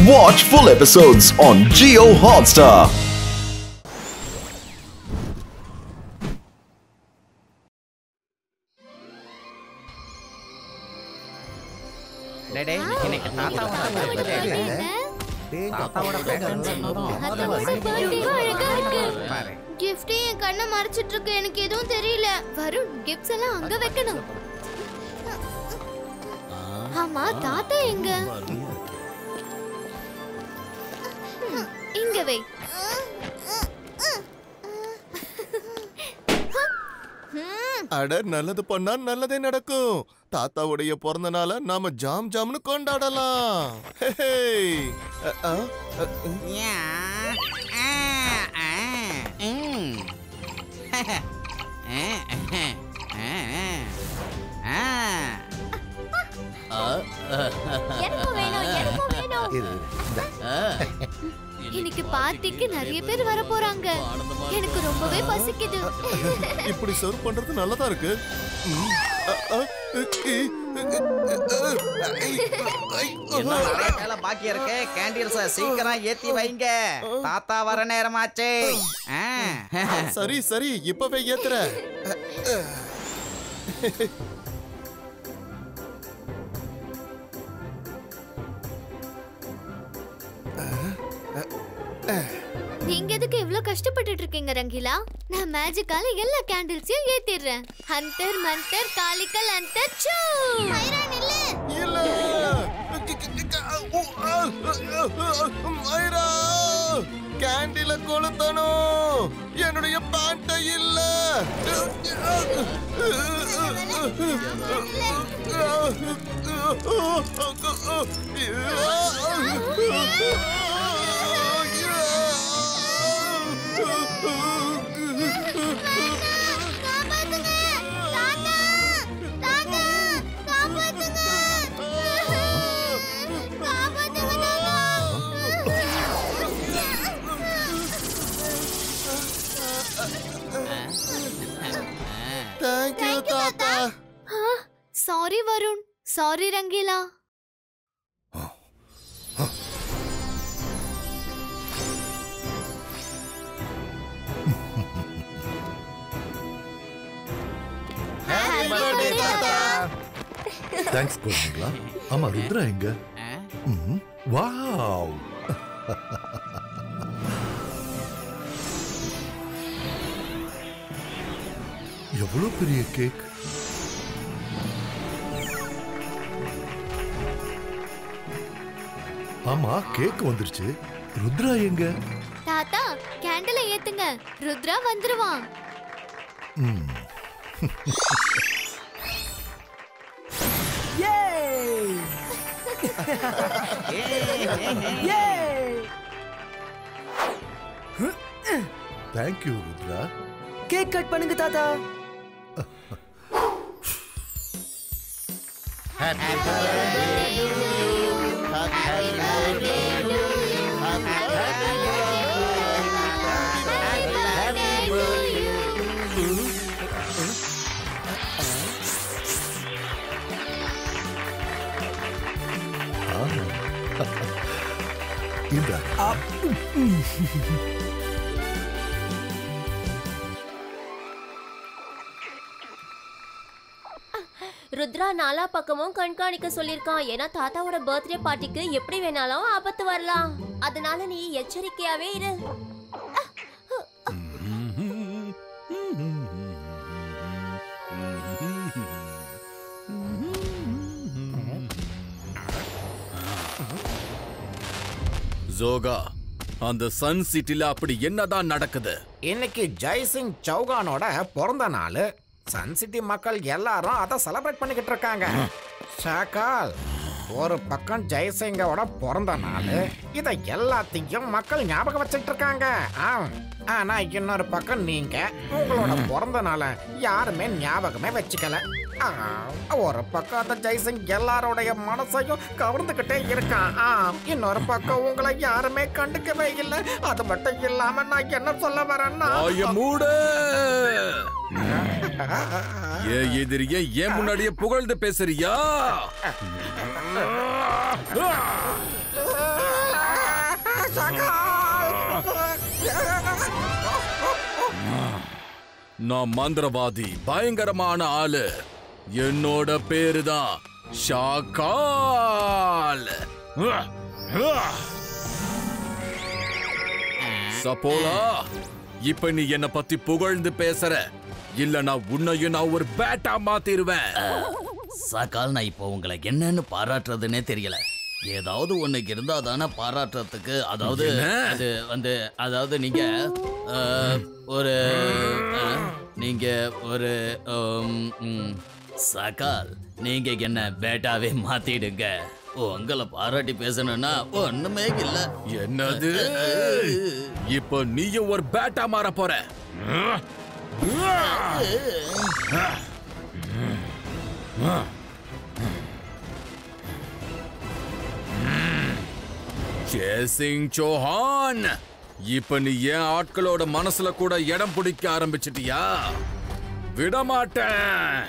Watch full episodes on Jio Hotstar. Gift என் கண்ணை மறைச்சிட்டு இருக்கு. எனக்கு எதுவும் தெரியல. வருண் கிஃப்ட்ஸ் எல்லாம் அங்க வைக்கணும். ஆமா, தாத்தா எங்க? இங்க வை. அட, நல்லது பண்ணா நல்லதே நடக்கும். தாத்தாவுடைய பிறந்த நாள நாம ஜாம் ஜாம்னு கொண்டாடலாம். இன்னைக்கு பார்ட்டிக்கு நிறைய பேர் வர போறாங்க. எனக்கு ரொம்பவே பசிக்குது. இப்படி சர்வ் பண்றது நல்லதா இருக்கு. பாக்கி இருக்கு. கேண்டீன்ஸ சீக்கிரம் ஏத்தி வைங்க. தாத்தா வர நேரமாச்சே. சரி சரி, இப்பவே ஏத்துற. நீங்க எதுக்கு இவ்ளோ கஷ்டப்பட்டுட்டு இருக்கீங்க ரங்கீலா? நான் மேஜிக்கால எல்லா கேண்டில்ஸையும் ஏத்திடுறேன். ஹந்தர் மந்தர் காலிக்கல் அந்தர் சூ. மைரான் இல்ல. மைரா, கேண்டில கொளுத்தணும். என்னுடைய பேண்ட் இல்ல. Thank you, Tata. Sorry, Varun. Sorry, Rangila. Happy birthday, Tata. Thanks, Rangila. Amma, Rudra enga? Wow. எவ்வளவு பெரிய கேக். ஆமா, கேக் வந்துருச்சு. ருத்ரா எங்க? தாத்தா, கேண்டிலை ஏத்துங்க. ருத்ரா வந்துருவான். Thank you, Rudra. Cake cut பண்ணுங்க தாத்தா. Happy birthday to you. Happy birthday to you. Happy birthday to you. இந்த ருத்ரா நாலா பக்கமும் கண்காணிக்க சொல்லிருக்கான். ஏன்னா தாத்தாவோட பர்த்டே பார்ட்டிக்கு எப்படி வேணாலும் ஆபத்து வரலாம். அதனால நீ எச்சரிக்கையாவே இரு. ஜோகா, அந்த சன் சிட்டில அப்படி என்னதான் நடக்குது? இன்னைக்கு ஜெய்சிங் சௌகானோட பிறந்த நாள். சன் சிட்டி மக்கள் எல்லாரும் அதை செலிப்ரேட் பண்ணிக்கிட்டு இருக்காங்க. ஷாக்கால், ஒரு பக்கம் ஜெய்சிங்கோட பிறந்த நாள், இதை எல்லாத்தையும் மக்கள் ஞாபகம் வச்சுட்டு இருக்காங்க. ஆனா இன்னொரு பக்கம் நீங்க உங்களோட பிறந்த நாளை யாருமே ஞாபகமே வச்சுக்கல. ஒரு பக்கம் அந்த ஜெய்சிங் எல்லாரோடைய மனசையும் கவர்ந்துகிட்டே இருக்கான். இன்னொரு பக்கம் உங்களை யாருமே கண்டுக்கவே இல்லை. அது மட்டும் இல்லாம நான் என்ன சொல்ல வரேன்னா, ஏன் எதிரிய ஏன் முன்னாடியே புகழ்ந்து பேசுறியா? நான் மந்திரவாதி, பயங்கரமான ஆளு. என்னோட பேரு தான் ஷாக்கால். சப்போலா, இப்ப நீ என்ன பத்தி புகழ்ந்து பேசுற, இல்ல நான் உன்னையும் நான் ஒரு பேட்டா மாத்திருவேன். சகால், நான் இப்போ உங்களை என்னன்னு பாராட்டுறதுன்னே தெரியல. ஏதாவது ஒண்ணு இருந்தா தானே பாராட்டுறதுக்கு. அதாவது அது வந்து அதாவது நீங்க ஒரு சகால், நீங்க என்ன பேட்டாவே மாத்திடுங்க. உங்களை பாராட்டி பேசணும்னா ஒண்ணுமே இல்ல. என்னது? இப்ப நீயும் ஒரு பேட்டா மாற போற. ஜெய்சிங் சௌஹான், இப்ப நீ ஏன் ஆட்களோட மனசுல கூட இடம் பிடிக்க ஆரம்பிச்சிட்டியா? விடமாட்டேன்.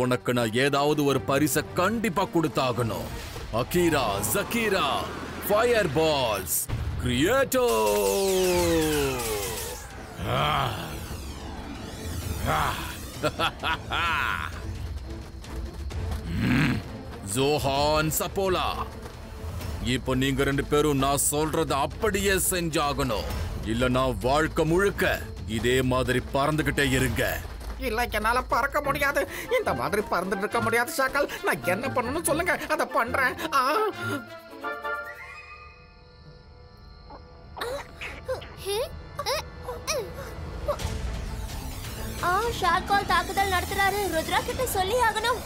உனக்கு நான் ஏதாவது ஒரு பரிசை கண்டிப்பா கொடுத்தாகணும். அகீரா, ஜகீரா, ஃபயர் பால்ஸ், கிரியேட்டோ. ஜோஹான், சப்போலா, இப்போ நீங்க ரெண்டு பேரும் நான் சொல்றத அப்படியே செஞ்சாகணும். இல்ல நான் வாழ்க்கை முழுக்க இதே மாதிரி பறந்துகிட்டே இருங்க. இல்ல, என்னால பறக்க முடியாது. இந்த மாதிரி பறந்துட்டு இருக்க முடியாது ஷாக்கால். நான் என்ன பண்ணணும்னு சொல்லுங்க, அதை பண்றேன். ஷாக்கால் தாக்குதல் நடத்துறாரு. ருத்ரா கிட்ட சொல்லி ஆகணும்.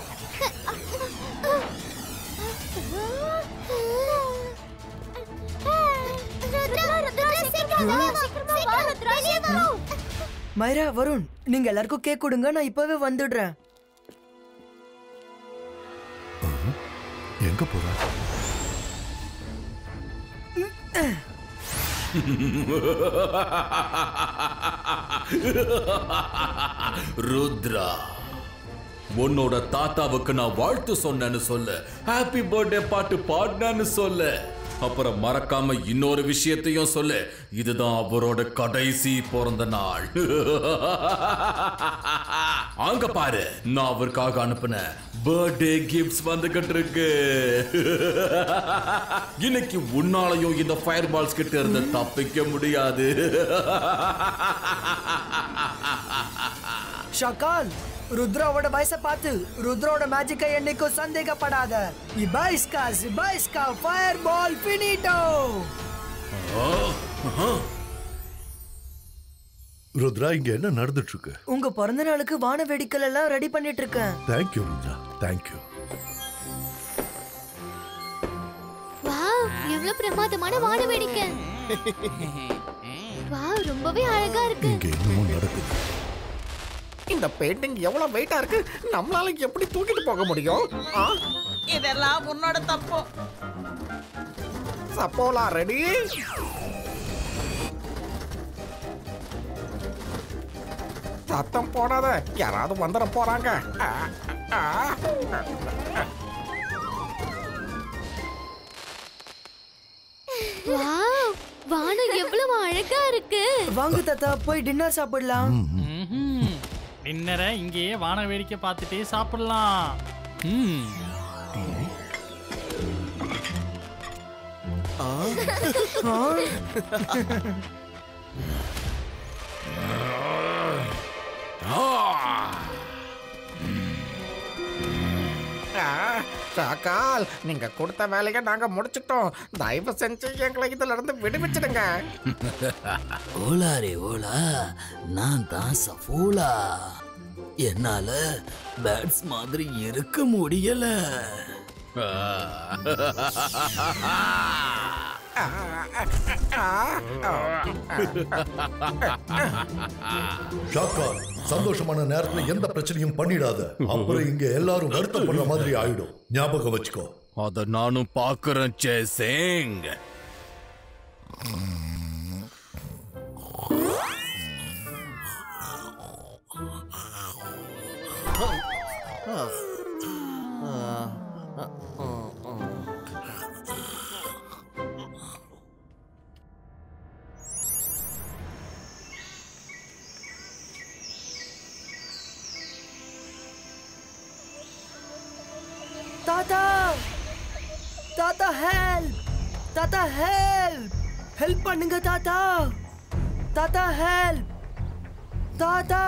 மைரா, வருண், நீங்க எல்லாருக்கும் கேக் கொடுங்க. நான் இப்பவே வந்துடுறேன். எங்க போற? ருத்ரா, உன்னோட தாத்தாவுக்கு நான் வாழ்த்து சொன்னேன்னு சொல்லு. ஹாப்பி பர்த்டே பாட்டு பாடினேன்னு சொல்லு. அப்புறம் மறக்காம இன்னொரு விஷயத்தையும் சொல்லு. இதுதான் அவரோட கடைசி பிறந்த நாள். அங்க பாரு, நான் அவருக்காக அனுப்பின பர்த்டே கிஃப்ட்ஸ் வந்துகிட்டு இருக்கு. இன்னைக்கு உன்னாலையும் இந்த ஃபயர் பால்ஸ் கிட்ட இருந்து தப்பிக்க முடியாது. ஷாக்கால், ருத்ராவோட வயசை பார்த்து ருத்ரோட மேஜிக்கை என்னைக்கும் சந்தேகப்படாத. இபாய்ஸ்கா ஃபயர் பால் ஃபினிட்டோ. ருத்ரா, இங்க என்ன நடந்துட்டு இருக்கு? உங்க பிறந்த நாளுக்கு வான வெடிக்கல் எல்லாம் ரெடி பண்ணிட்டு இருக்கேன். Thank you Rudra, thank you. வாவ், எவ்வளவு பிரமாதமான வான வெடிக்கை. வாவ், ரொம்பவே அழகா இருக்கு. இங்க என்னமோ நடக்குது. இந்த பெயிண்டிங் எவ்வளவு வெயிட்டா இருக்கு. நம்மளால எப்படி தூக்கிட்டு போக முடியும்? இதெல்லாம் உன்னோட தப்பு. சப்போலா ரெடி? சத்தம் போடாத, யாராவது வந்துட போறாங்க. வாவ், வானம் எவ்வளவு அழகா இருக்கு. வாங்க தாத்தா, போய் டின்னர் சாப்பிடலாம். டின்னரை இங்கேயே வான வேடிக்கை பார்த்துட்டே சாப்பிடலாம். ஷாக்கால், நீங்க கொடுத்த வேலையை நாங்க முடிச்சிட்டோம். தயவு செஞ்சு எங்களை இதுல இருந்து விடுவிச்சிடுங்க. ஓலா ரே ஓலா, நான் தான் சஃபோலா. என்னால பேட்ஸ் மாதிரி இருக்க முடியல. ஷாக்கால், சந்தோஷமான நேரத்துல எந்த பிரச்சனையும் பண்ணிடாத. அப்புறம் இங்க எல்லாரும் வருத்தப்படுற மாதிரி ஆயிடும். ஞாபகம் வச்சுக்கோ. அத நானும் பாக்குறேன் ஜெய்சிங். தாத்தா தாத்தா ஹெல்ப் தாத்தா ஹெல்ப் ஹெல்ப் பண்ணுங்க தாத்தா தாத்தா ஹெல்ப் தாத்தா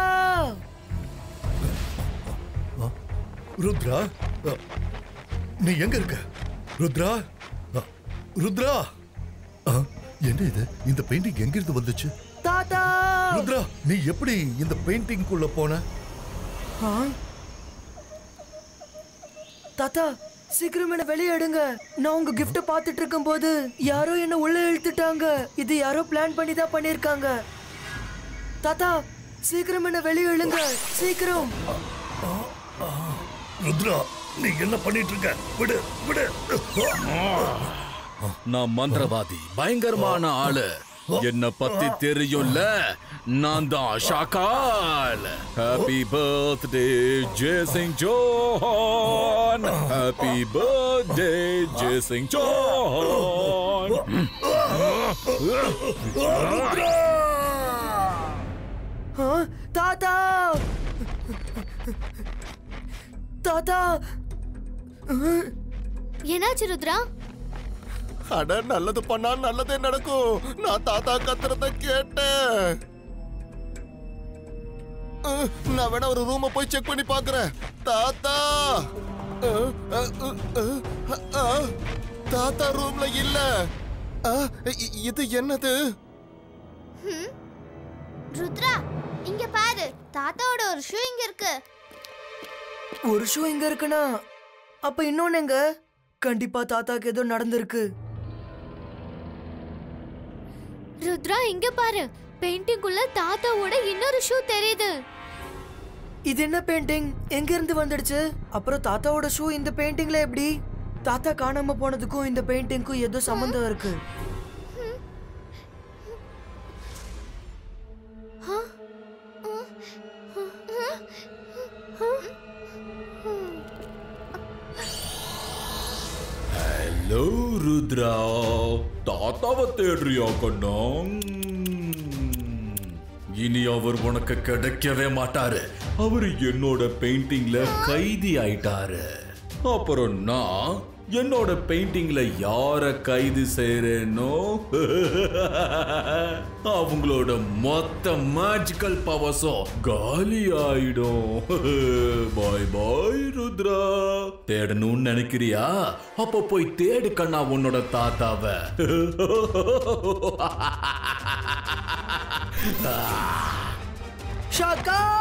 ருத்ரா நீ எங்க இருக்க ருத்ரா ருத்ரா என்ன இது இந்த பெயிண்டிங் எங்கிருந்து வந்துச்சு தாத்தா ருத்ரா நீ எப்படி இந்த பெயிண்டிங் குள்ள போன தாத்தா சீக்கிரம் என்ன வெளியே எடுங்க நான் உங்க கிஃப்ட் பார்த்துட்டு இருக்கும் போது யாரோ என்ன உள்ள இழுத்துட்டாங்க இது யாரோ பிளான் பண்ணி தான் பண்ணிருக்காங்க தாத்தா சீக்கிரம் என்ன வெளியே இழுங்க சீக்கிரம் ருத்ரா நீ என்ன பண்ணிட்டு இருக்க விடு விடு நான் மந்திரவாதி பயங்கரமான ஆளு என்ன பத்தி தெரியும்ல நான் தான் ஷாக்கால் ஹாப்பி பர்த்டே ஜெய்சிங் ஜோஹான் ஹாப்பி பர்த்டே ஜெய்சிங் ஜோஹான் தாத்தா தாத்தா என்னாச்சு ருத்ரா அட நல்லது பண்ணா நல்லதே நடக்கும் நான் தாத்தா கத்துறத கேட்டேன் நான் வேணா ஒரு ரூமை போய் செக் பண்ணி பாக்குறேன் தாத்தா தாத்தா ரூம்ல இல்ல இது என்னது ருத்ரா இங்க பாரு தாத்தாவோட ஒரு ஷூ இங்க இருக்கு ஒரு ஷூ இங்க இருக்குனா அப்ப இன்னொன்னு எங்க கண்டிப்பா தாத்தாக்கு ஏதோ நடந்திருக்கு ருத்ரா இங்க பாரு பெயிண்டிங் உள்ள தாத்தாவோட இன்னொரு ஷூ தெரியுது இது என்ன பெயிண்டிங் எங்க இருந்து வந்துடுச்சு அப்புறம் தாத்தாவோட ஷூ இந்த பெயிண்டிங்ல எப்படி தாத்தா காணாம போனதுக்கும் இந்த பெயிண்டிங்க்கும் ஏதோ சம்பந்தம் இருக்கு ஹலோ ருத்ரா தாத்தாவை தேடுறியா கண்ணா இனி அவர் உனக்கு கிடைக்கவே மாட்டாரு அவரு என்னோட பெயிண்டிங்ல கைதி ஆயிட்டாரு அப்புறம் நான் என்னோட பெயிண்டிங்ல யார கைது செய்யறேனோ அவங்களோட மொத்த மேஜிக்கல் பவர்ஸும் காலி ஆயிடும் பாய் பாய் ருத்ரா தேடணும்னு நினைக்கிறியா அப்ப போய் தேடு கண்ணா உன்னோட தாத்தாவை ஷாக்கால்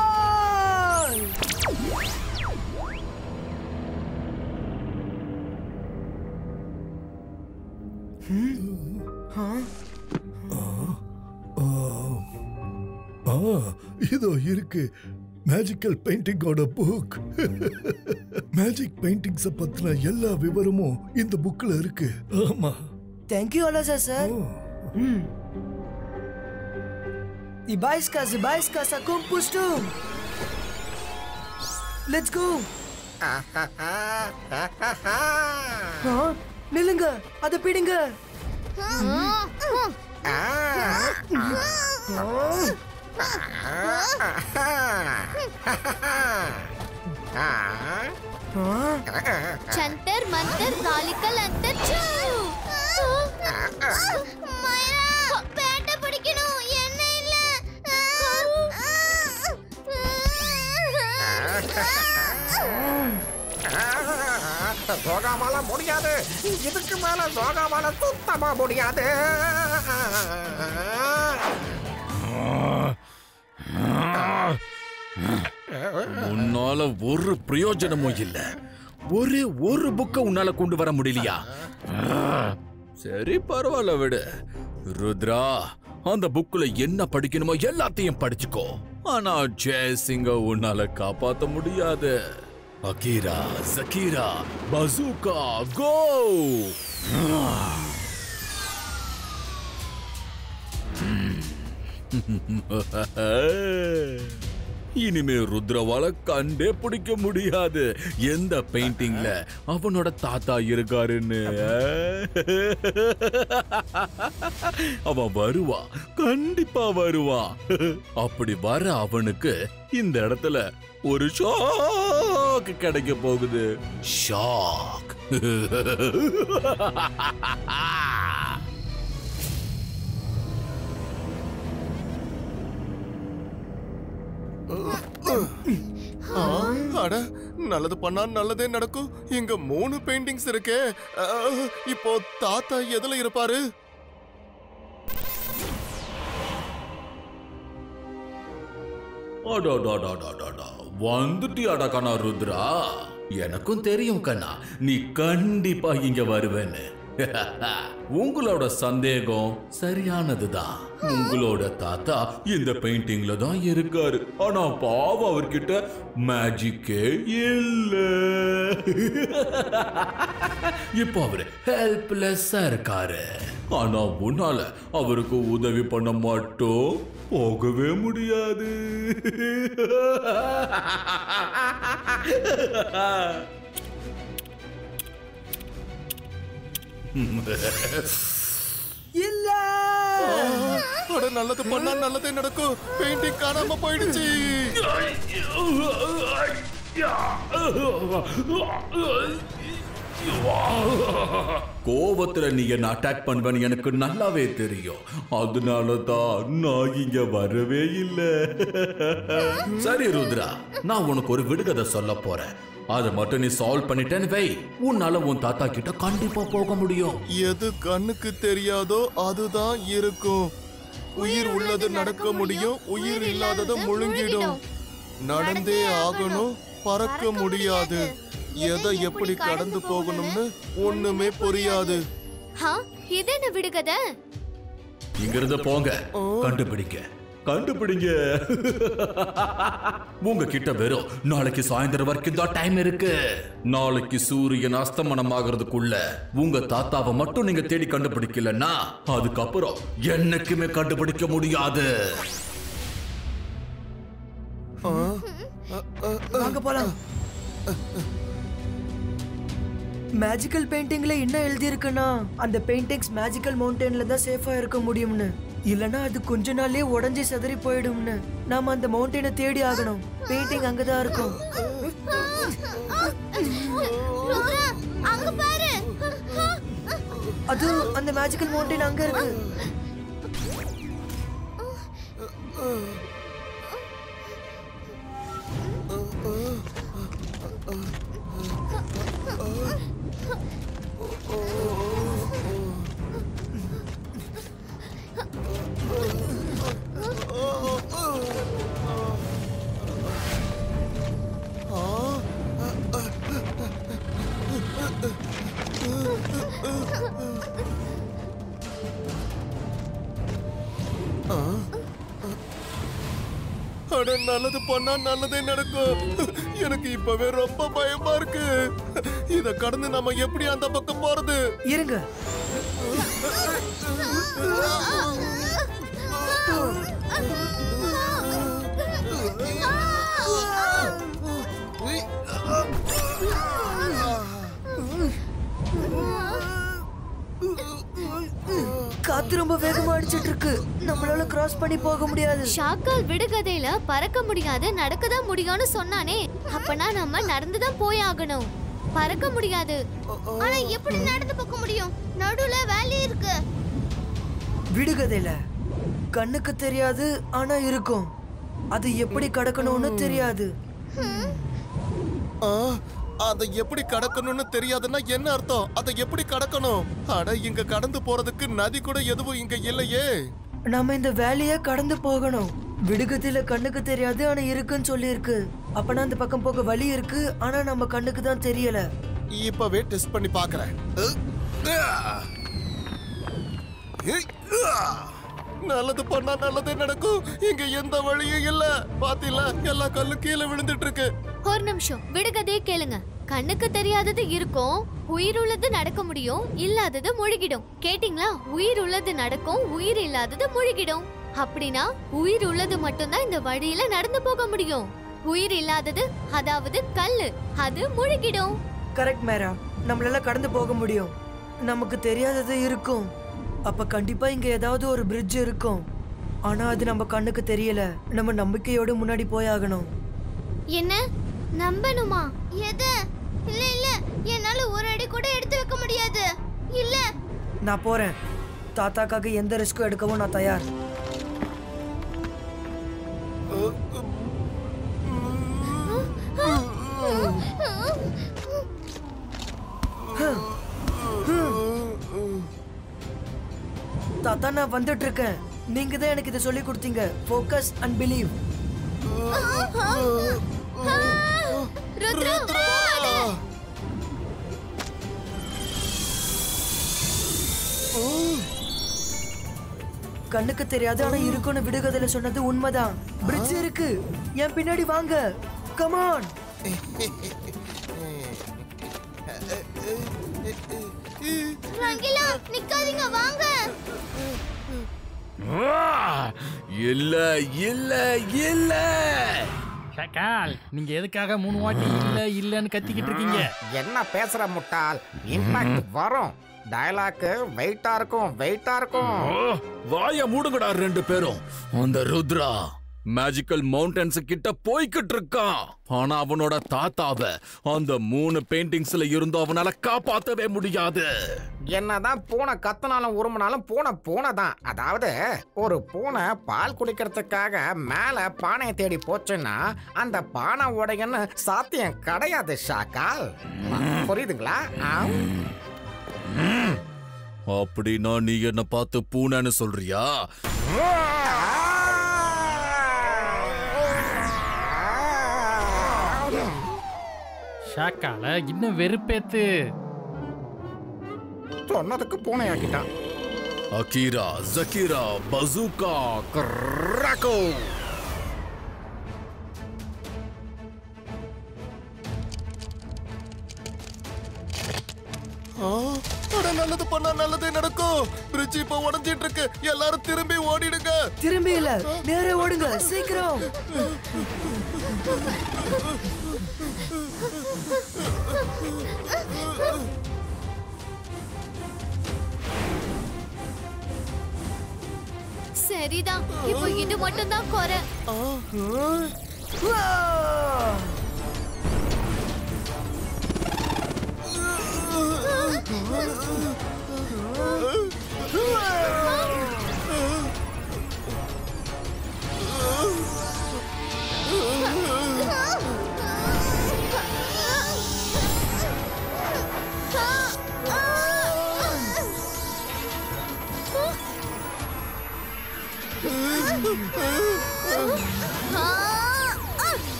இதோ இருக்கு மேஜிக்கல் பெயிண்டிங்கோட புக் மேஜிக் பெயிண்டிங்ஸ் பத்தின எல்லா விவரமும் இந்த புக்ல இருக்கு ஆமா தேங்க்யூ அலாசா sir Ibaiska sakum pustum. Let's go. நில்லுங்க அத பிடிங்க சந்தர் மந்தர் காலிக்கல் அந்தர் சூ மாயா பேட்ட பிடிக்கணும் என்ன இல்ல சோகாமால முடியாது இதுக்கு மேல சோகாமால சுத்தமா முடியாது உன்னால ஒரு பிரயோஜனமும் இல்ல ஒரே ஒரு புக்க உன்னால கொண்டு வர முடியலையா சரி பரவாயில்ல விடு ருத்ரா அந்த புக்ல என்ன படிக்கணுமோ எல்லாத்தையும் படிச்சுக்கோ ஆனா ஜெயசிங்க உன்னால காப்பாத்த முடியாது அகீரா ஜகீரா பசூகா கோ இனிமே ருத்ரவால கண்டே பிடிக்க முடியாது எந்த பெயிண்டிங்ல அவனோட தாத்தா இருக்காருன்னு. அவன் வருவான், கண்டிப்பா வருவான். அப்படி வர அவனுக்கு இந்த இடத்துல ஒரு ஷாக் கிடைக்க போகுது. ஷாக். அட நல்லது பண்ணா நல்லதே நடக்கும். இங்க 3 பெயிண்டிங்ஸ் இருக்கே. இப்போ தாத்தா எதுல இருப்பாரு? வந்துட்டியாடா கண்ணா ருத்ரா. எனக்கும் தெரியும் கண்ணா நீ கண்டிப்பா இங்க வருவேன்னு. உங்களோட சந்தேகம் சரியானதுதான். உங்களோட தாத்தா இந்த பெயிண்டிங்ல தான் இருக்காரு. ஆனா பாவம் அவர்கிட்ட மேஜிக்கே இல்ல. இப்ப அவரு ஹெல்ப்லெஸ்ஸா இருக்காரு. ஆனா உன்னால அவருக்கு உதவி பண்ண மட்டும் போகவே முடியாது. இல்ல. அட நல்லது பண்ணா நல்லதே நடக்கும். பெயிண்டிங் காணாம போயிடுச்சு. கோபத்துல நீ என்ன அட்டாக் பண்ணுவேன்னு எனக்கு நல்லாவே தெரியும். அதனாலதான் நான் இங்க வரவே இல்லை. சரி ருத்ரா, நான் உனக்கு ஒரு விடுகதை சொல்ல போறேன். அதை மட்டும் நீ சால்வ் பண்ணிட்டேன்னு வை, உன்னால உன் தாத்தா கிட்ட கண்டிப்பா போக முடியும். எது கண்ணுக்கு தெரியாதோ அதுதான் இருக்கும். உயிர் உள்ளது நடக்க முடியும், உயிர் இல்லாதது முழுங்கிடும். நடந்தே ஆகணும், பறக்க முடியாது. எதை எப்படி கடந்து போகணும்னு ஒண்ணுமே புரியாது. இது என்ன விடுகதை? இங்கிருந்து போங்க, கண்டுபிடிங்க. உங்ககிட்ட வெறும் நாளைக்கு சாயந்தரம் வரைக்கும் தான் டைம் இருக்கு. நாளைக்கு சூரியன் அஸ்தமனம் ஆகிறதுக்குள்ள உங்க தாத்தாவை மட்டும் நீங்க தேடி கண்டுபிடிக்கலன்னா அதுக்கப்புறம் என்னைக்குமே கண்டுபிடிக்க முடியாது. வாங்க போலாம். மேஜிக்கல் பெயிண்டிங்ல என்ன எழுதி இருக்குன்னா அந்த பெயிண்டிங்ஸ் மேஜிக்கல் மவுண்டன்ல தான் சேஃபா இருக்க முடியும்னு. இல்லனா அது கொஞ்ச நாள்லயே உடைஞ்சு சிதறி போயிடும்னு. நாம அந்த மவுண்டனை தேடி ஆகணும். பெயிண்டிங் அங்கதான் இருக்கும். அங்க பாரு. அது அந்த மேஜிக்கல் மவுண்டன் அங்க இருக்கு. அட நல்லது பண்ணா நல்லதே நடக்கும். எனக்கு இப்பவே ரொம்ப பயமா இருக்கு. இத கடந்து நம்ம எப்படி அந்த பக்கம் போறது? இருங்க. காத்து ரொம்ப வேகமா அடிச்சிட்டு இருக்கு. நம்மளால கிராஸ் பண்ணி போக முடியாது. ஷாக்கால் விடுகதையில பறக்க முடியாது, நடக்கதான் முடியும்னு சொன்னானே. அப்பனா நம்ம நடந்துதான் போய் ஆகணும். பறக்க முடியாது. ஆனா எப்படி நடந்து போக முடியும்? நடுவுல வேலி இருக்கு. விடுகதையில கண்ணுக்கு தெரியாது, ஆனா இருக்கும். அது எப்படி கடக்கணும்னு தெரியாது. அதை எப்படி கடக்கணும்னு தெரியாதுன்னா என்ன அர்த்தம்? அதை எப்படி கடக்கணும்? அட இங்க கடந்து போறதுக்கு நதி கூட எதுவும் இங்க இல்லையே. நாம இந்த வேலைய கடந்து போகணும். விடுகதையில கண்ணுக்கு தெரியாது, ஆனா இருக்குன்னு சொல்லி இருக்கு. அப்பனா அந்த பக்கம் போக வழி இருக்கு, ஆனா நம்ம கண்ணுக்கு தான் தெரியல. இப்பவே டெஸ்ட் பண்ணி பாக்குறேன். நல்லது பண்ணா நல்லதே நடக்கும். இங்க எந்த வழியும் இல்ல. பாத்தீங்களா, எல்லா கல்லு கீழே விழுந்துட்டு இருக்கு. ஒரு நிமிஷம், விடுகதையே கேளுங்க. கண்ணுக்கு தெரியாதது இருக்கும், உயிர் உள்ளது நடக்க முடியும், இல்லாதது முழுகிடும். கேட்டிங்களா? உயிர் உள்ளது நடக்கும், உயிர் இல்லாதது முழுகிடும். அப்படின்னா உயிர் உள்ளது மட்டும்தான் இந்த வழியில நடந்து போக முடியும். உயிர் இல்லாதது, அதாவது கல்லு, அது முழுகிடும். கரெக்ட் மேரா, நம்மளால கடந்து போக முடியும். நமக்கு தெரியாதது இருக்கும். அப்ப கண்டிப்பா இங்க ஏதாவது ஒரு பிரிட்ஜ் இருக்கும். ஆனா அது நம்ம கண்ணுக்கு தெரியல. நம்ம நம்பிக்கையோட முன்னாடி போயாகணும். என்ன நம்பணுமா? எது? இல்ல இல்ல, என்னால ஒரு அடி கூட எடுத்து வைக்க முடியாது. இல்ல, நான் போறேன். தாத்தாக்காக எந்த ரிஸ்க்கும் எடுக்கவும் நான் தயார். தாத்தா, நான் வந்துட்டு இருக்கேன். நீங்க தான் எனக்கு இதை சொல்லி கொடுத்தீங்க. Focus and believe. கண்ணுக்கு தெரியாது, ஆனா இருக்குன்னு விடுகதையில சொன்னது உண்மைதான். பிரிட்ஜ் இருக்கு, என் பின்னாடி வாங்க. கமான். ரங்கிலா, நிக்காதீங்க, வாங்க. இல்ல இல்ல இல்ல. ஷாக்கால், நீங்க எதுக்காக 3 வாட்டி இல்ல இல்லன்னு கத்திக்கிட்டு இருக்கீங்க? என்ன பேசுற முட்டாள்? இம்பாக்ட் வரும். டயலாக் வெயிட்டா இருக்கும். வாய மூடுங்கடா 2 பேரும். அந்த ருத்ரா மேஜிக்கல் மவுண்டன்ஸ் கிட்ட போய்கிட்டு இருக்கான். ஆனா அவனோட தாத்தாவ அந்த 3 பெயிண்டிங்ஸ்ல இருந்து அவனால காப்பாத்தவே முடியாது. என்னதான் பூனை கத்தினாலும் உருமினாலும் பூனை தான். அதாவது ஒரு பூனை பால் குடிக்கிறதுக்காக மேல பானையை தேடி போச்சுன்னா அந்த பானை உடையன்னு சாத்தியம் கிடையாது ஷாக்கால். புரியுதுங்களா? அப்படின்னா நீ என்ன பார்த்து பூனைன்னு சொல்றியா? ஷாக்கால இன்னும் வெறுப்பேத்து. சொன்னதுக்கு பூனையாக்கிட்டான். Ahira, ஜக்கீரா, bazooka, கிராக்கோ. நல்லது பண்ணா நல்லதே நடக்கும். பிரிட்ஜ் இப்ப உடைஞ்சிட்டு இருக்கு. எல்லாரும் திரும்பி ஓடிடுங்க. திரும்பி இல்ல, நேரே ஓடுங்க, சீக்கிரம். சரிதான், இப்போ இது மட்டும் தான் குறை.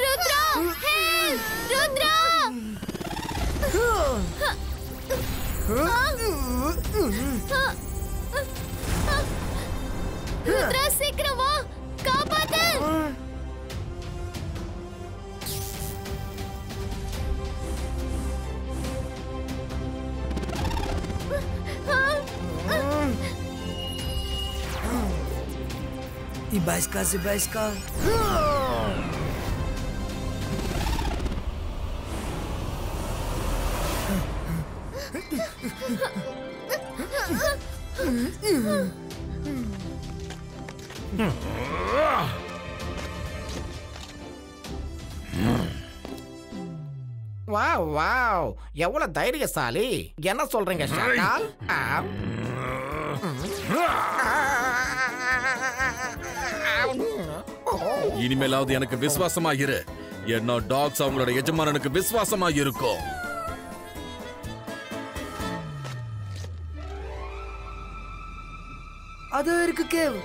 ருத்ரா, ஹெல்ப்! ருத்ரா! ருத்ரா, சீக்கிரம் வா, காப்பாத்து! Zibaiska. வாவ், எவ்வளவு தைரியசாலி. என்ன சொல்றீங்க ஷாக்கால்? இனிமேலாவது எனக்கு விசுவாசமா இரு. என்ன டாக்ஸ் அவங்களோட எஜமானனுக்கு விசுவாசமா இருக்கும். அது இருக்கு கேவ்.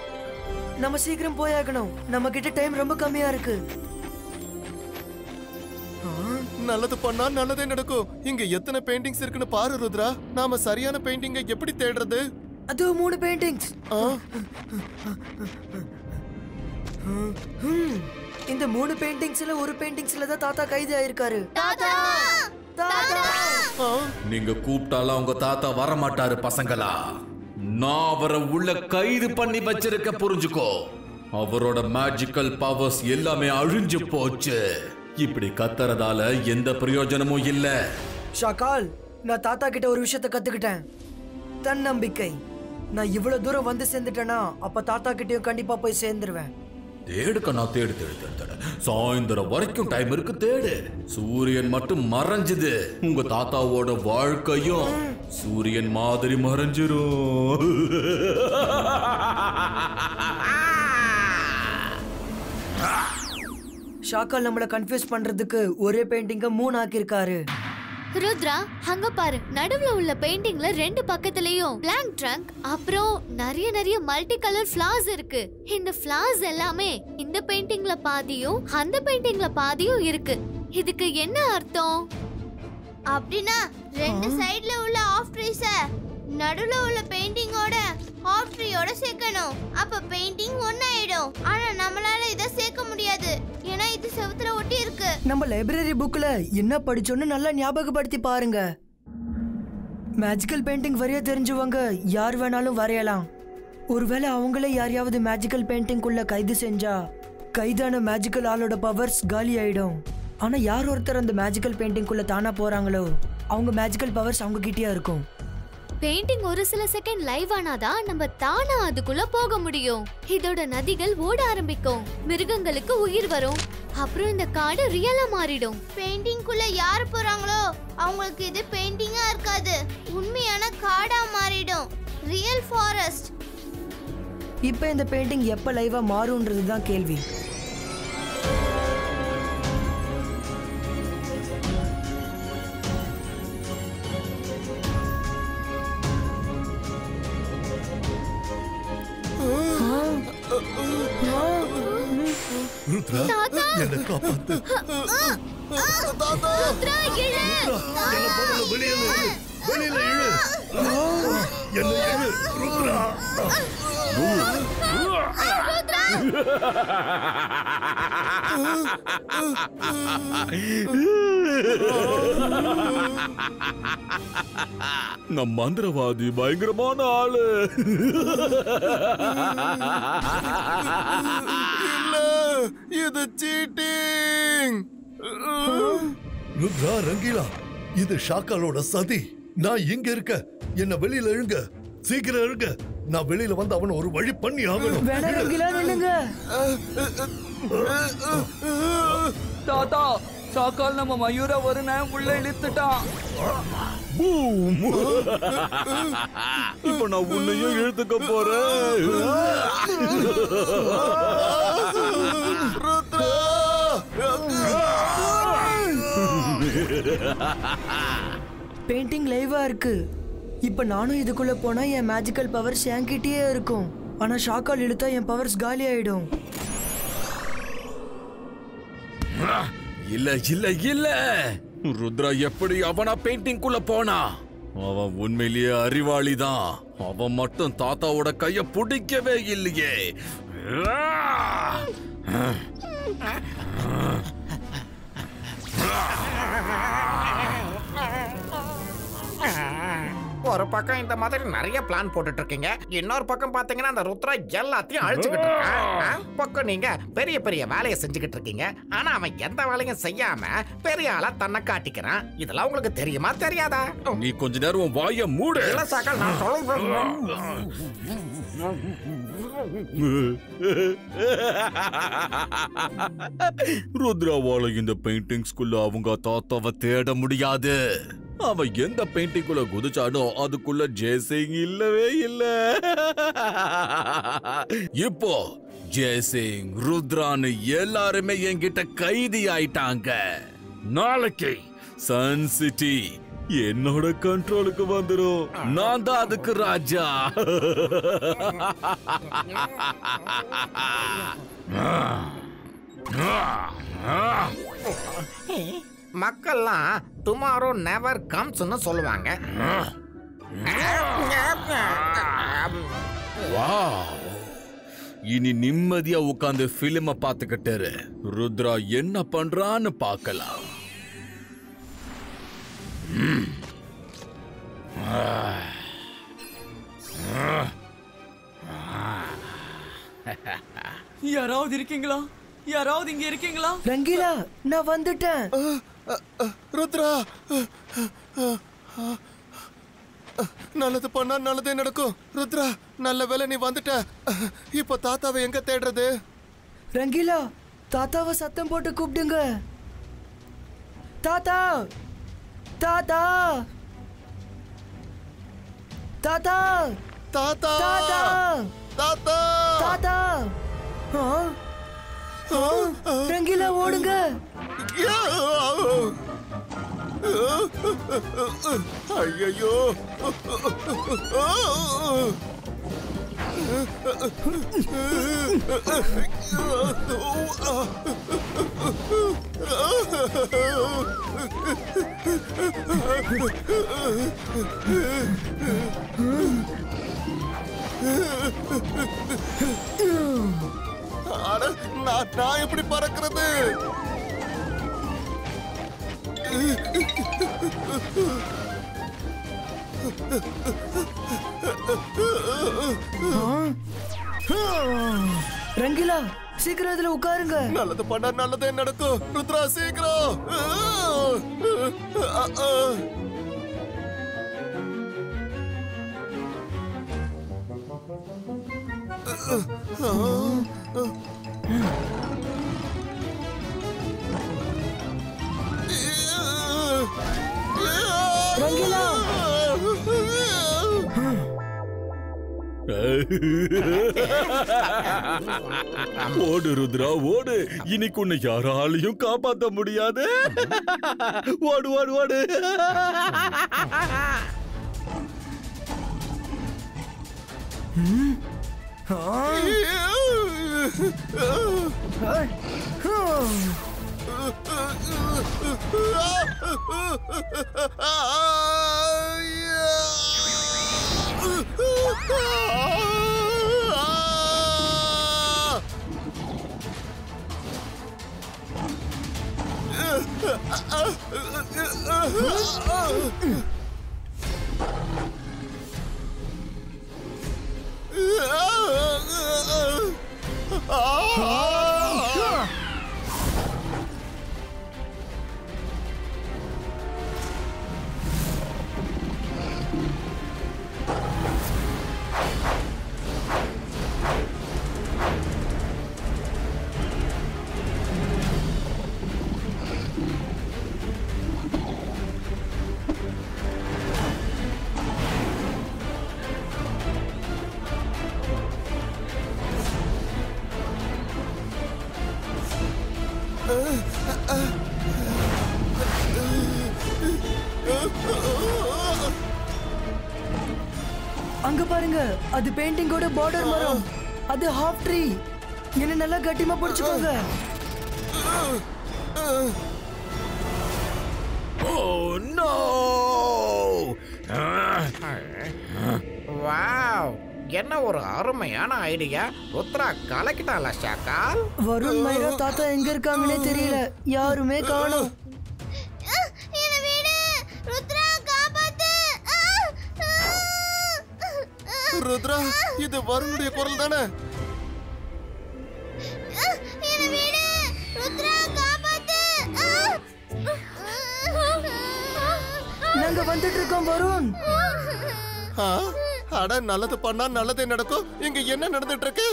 நம்ம சீக்கிரம் போயாகணும். நம்ம கிட்ட டைம் ரொம்ப கம்மியா இருக்கு. நல்லது பண்ணா நல்லதே நடக்கும். இங்க எத்தனை பெயிண்டிங்ஸ் இருக்குன்னு பாரு ருத்ரா. நாம சரியான பெயிண்டிங்கை எப்படி தேடுறது? அது 3 பெயிண்டிங்ஸ். இந்த 3 பெயிண்டிங்ஸ்ல ஒரு பெயிண்டிங்ஸ்ல தான் தாத்தா கைது ஆயிருக்காரு. நீங்க கூப்பிட்டாலும் உங்க தாத்தா வர மாட்டாரு பசங்களா. நான் அவரை உள்ள கைது பண்ணி வச்சிருக்க, புரிஞ்சுக்கோ. அவரோட மேஜிக்கல் பவர்ஸ் எல்லாமே அழிஞ்சு போச்சு. இப்படி கத்துறதால எந்த பிரயோஜனமும் இல்ல. ஷாக்கால், நான் தாத்தா கிட்ட ஒரு விஷயத்தை கத்துக்கிட்டேன். தன்னம்பிக்கை. நான் இவ்வளவு தூரம் வந்து சேர்ந்துட்டேனா அப்ப தாத்தா கிட்டயும் கண்டிப்பா போய் சேர்ந்துருவேன். தேடுக்க நான் தேடு தேடு தேடு. சாயந்தரம் வரைக்கும் டைம் இருக்கு, தேடு. சூரியன் மட்டும் மறைஞ்சது, உங்க தாத்தாவோட வாழ்க்கையும் சூரியன் மாதிரி மறைஞ்சிரும். ஷாக்கால் நம்மள கன்ஃபியூஸ் பண்றதுக்கு ஒரே பெயிண்டிங்க 3 ஆக்கியிருக்காரு. ருத்ரா, அங்க பாரு. நடுவுல உள்ள பெயிண்டிங்ல 2 பக்கத்துலயும் பிளாங்க் ட்ரங்க், அப்புறம் நிறைய மல்டி கலர் ஃபிளார்ஸ் இருக்கு. இந்த ஃபிளார்ஸ் எல்லாமே இந்த பெயிண்டிங்ல பாதியும் அந்த பெயிண்டிங்ல பாதியும் இருக்கு. இதுக்கு என்ன அர்த்தம்? அப்படின்னா 2 சைடுல உள்ள ஆஃப் ட்ரீஸ நடுவுல உள்ள பெயிண்டிங்கோட ஆஃப் ட்ரீயோட சேர்க்கணும். அப்ப பெயிண்டிங் ஒண்ணாயிடும். ஆனா நம்மளால இத சேர்க்க முடியாது, ஏன்னா இது செவுத்துல ஒட்டி இருக்கு. நம்ம லைப்ரரி புக்ல என்ன படிச்சோன்னு நல்லா ஞாபகப்படுத்தி பாருங்க. மேஜிக்கல் பெயிண்டிங் வரைய தெரிஞ்சவங்க யார் வேணாலும் வரையலாம். ஒருவேளை அவங்களே யாரையாவது மேஜிக்கல் பெயிண்டிங் குள்ள கைது செஞ்சா கைதான மேஜிக்கல் ஆளோட பவர்ஸ் காலி ஆயிடும். ஆனா யார் ஒருத்தர் அந்த மேஜிக்கல் பெயிண்டிங் குள்ள தானா போறாங்களோ அவங்க மேஜிக்கல் பவர்ஸ் அவங்க கிட்டயே இருக்கும். பெயிண்டிங் ஒரு சில செகண்ட் லைவ் ஆனாதான் நம்ம தானா அதுக்குள்ள போக முடியும். இதோட நதிகள் ஓட ஆரம்பிக்கும், மிருகங்களுக்கு உயிர் வரும், அப்புறம் இந்த காடு ரியலா மாறிடும். பெயிண்டிங் குள்ள யார் போறாங்களோ அவங்களுக்கு இது பெயிண்டிங்கா இருக்காது, உண்மையான காடா மாறிடும். Real forest. இப்போ இந்த பெயிண்டிங் எப்ப லைவா மாறும்ன்றது தான் கேள்வி. ருத்ரா, என்னை காப்பாத்து. ருத்ரா, இழு. என்னை முதல்ல வெளியில இழு. வெளியில இழு. என்னை இழு. ருத்ரா. நம் மந்திரவாதி பயங்கரமான ஆளு. இல்ல, இது சீட்டிங். ருத்ரா, ரங்கீலா, இது ஷாக்காலோட சதி. நான் இங்க இருக்க, என்ன வெளியில இழுங்க. சீக்கிரம் இழுங்க. நான் வெளியில வந்து அவனை ஒரு வழி பண்ணி ஆகணும். தாத்தா, ஷாக்கால் நம்ம மயூர ஒரு நேரம் உள்ள இழுத்துட்டான். இப்ப நான் உன்னையும் இழுத்துக்க போறேன். பெயிண்டிங் லைவா இருக்கு. இப்ப நானும் இதுக்குள்ள போனா என் மேஜிக்கல் பவர்ஸ் என்கிட்டயே இருக்கும். ஆனா ஷாக்கால் இழுத்தா என் பவர்ஸ் காலி ஆயிடும். இல்ல இல்ல இல்ல, ருத்ரா எப்படி அவனா பெயிண்டிங் குள்ள போனா? அவன் உண்மையிலேயே அறிவாளிதான். அவன் மட்டும் தாத்தாவோட கைய பிடிக்கவே இல்லையே. ஒரு பக்கம் இந்த மாதிரி நிறைய பிளான் போட்டுட்டு இருக்கீங்க, இன்னொரு பக்கம் பாத்தீங்கன்னா அந்த ருத்ரா எல்லாத்தையும் அழிச்சுக்கிட்டு இருக்கான். பக்கம் நீங்க பெரிய பெரிய வேலையை செஞ்சுக்கிட்டு இருக்கீங்க, ஆனா அவன் எந்த வேலையும் செய்யாம பெரிய ஆளா தன்னை காட்டிக்கிறான். இதெல்லாம் உங்களுக்கு தெரியுமா தெரியாதா? நீ கொஞ்ச நேரம் வாய மூடு. இல்ல சாக்கால், நான் சொல்றேன். ருத்ராவால இந்த பெயிண்டிங்ஸ்குள்ள அவங்க தாத்தாவை தேட முடியாது. அவன் எந்த பெயிண்டிங்குள்ள குதிச்சானோ அதுக்குள்ள ஜெய்சிங் இல்லவே இல்ல. இப்போ ஜெய்சிங், ருத்ரான்னு எல்லாருமே என்கிட்ட கைதி ஆயிட்டாங்க. நாளைக்கு சன் சிட்டி என்னோட கண்ட்ரோலுக்கு வந்துரும். நான் தான் அதுக்கு ராஜா. மக்கள்லாம் டுமாரோ நெவர் கம்ஸ்னு சொல்லுவாங்க. வாவ், இனி நிம்மதியா உட்கார்ந்து பிலிம பார்த்துக்கிட்டு ருத்ரா என்ன பண்றான்னு பார்க்கலாம். யாராவது இருக்கீங்களா? யாராவது இங்க இருக்கீங்களா? ரங்கீலா, நான் வந்துட்டேன். ருத்ரா, நல்லது பண்ணா நல்லதே நடக்கும். ருத்ரா, நல்ல வேலை நீ வந்துட்ட. இப்ப தாத்தாவை எங்க தேடுறது? ரங்கீலா, தாத்தாவை சத்தம் போட்டு கூப்பிடுங்க. தாத்தா, தாத்தா, தாத்தா, தாத்தா, தாத்தா, தாத்தா, தாத்தா. ரங்கீலா, ஓடுங்க. ஐயோ, நான் எப்படி பறக்கிறது? ரங்கீலா, சீக்கிரம் இதுல உட்காருங்க. நல்லது பண்ணா நல்லதே நடக்கும். ருத்ரா, சீக்கிரம். ரங்கீலா, ஓடு ருத்ரா, ஓடு. இன்னைக்கு உன்னை யாராலையும் காப்பாற்ற முடியாது. ஓடு ஓடு ஓடு. அங்க பாருங்க, அது பெயிண்டிங்கோட பார்டர் மரம். அது ஹாஃப் ட்ரீ. என்ன நல்லா கட்டிமா பிடிச்சுக்கோங்க. Oh no! வாவ், என்ன ஒரு அருமையான ஐடியா. ருத்ரா கலக்கிட்டால ஷாக்கால். வருண், மைரா, தாத்தா எங்க இருக்காங்கன்னே தெரியல. யாருமே காணோம். ருத்ரா, இது வருணுடைய குரல் தானே? நாங்க வந்துட்டு இருக்கோம் வருண். அட, நல்லது பண்ணா நல்லதே நடக்கும். இங்க என்ன நடந்துட்டு இருக்கு?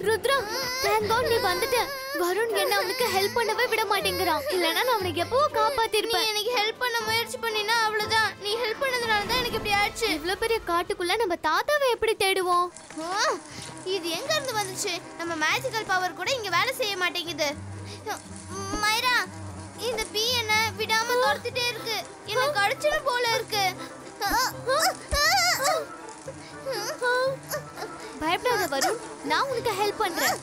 ருத்ரா, thank God நீ வந்துட்ட. வருண் என்ன அவனுக்கு ஹெல்ப் பண்ணவே விட மாட்டேங்கிறான். இல்லனா நான் அவனை எப்பவோ காப்பாத்திருப்பேன். நீ எனக்கு ஹெல்ப் பண்ண முயற்சி பண்ணினா அவ்வளவுதான். நீ ஹெல்ப் பண்ணதுனால தான் எனக்கு இப்படி ஆச்சு. இவ்ளோ பெரிய காட்டுக்குள்ள நம்ம தாத்தாவை எப்படி தேடுவோம்? இது எங்க இருந்து வந்துச்சு? நம்ம மேஜிக்கல் பவர் கூட இங்க வேலை செய்ய மாட்டேங்குது. மைரா, இந்த பீ என்ன விடாம துரத்திட்டே இருக்கு. எனக்கு கடிச்சிடும் போல இருக்கு. பயப்படாத வருண், நான் உனக்கு ஹெல்ப் பண்றேன்.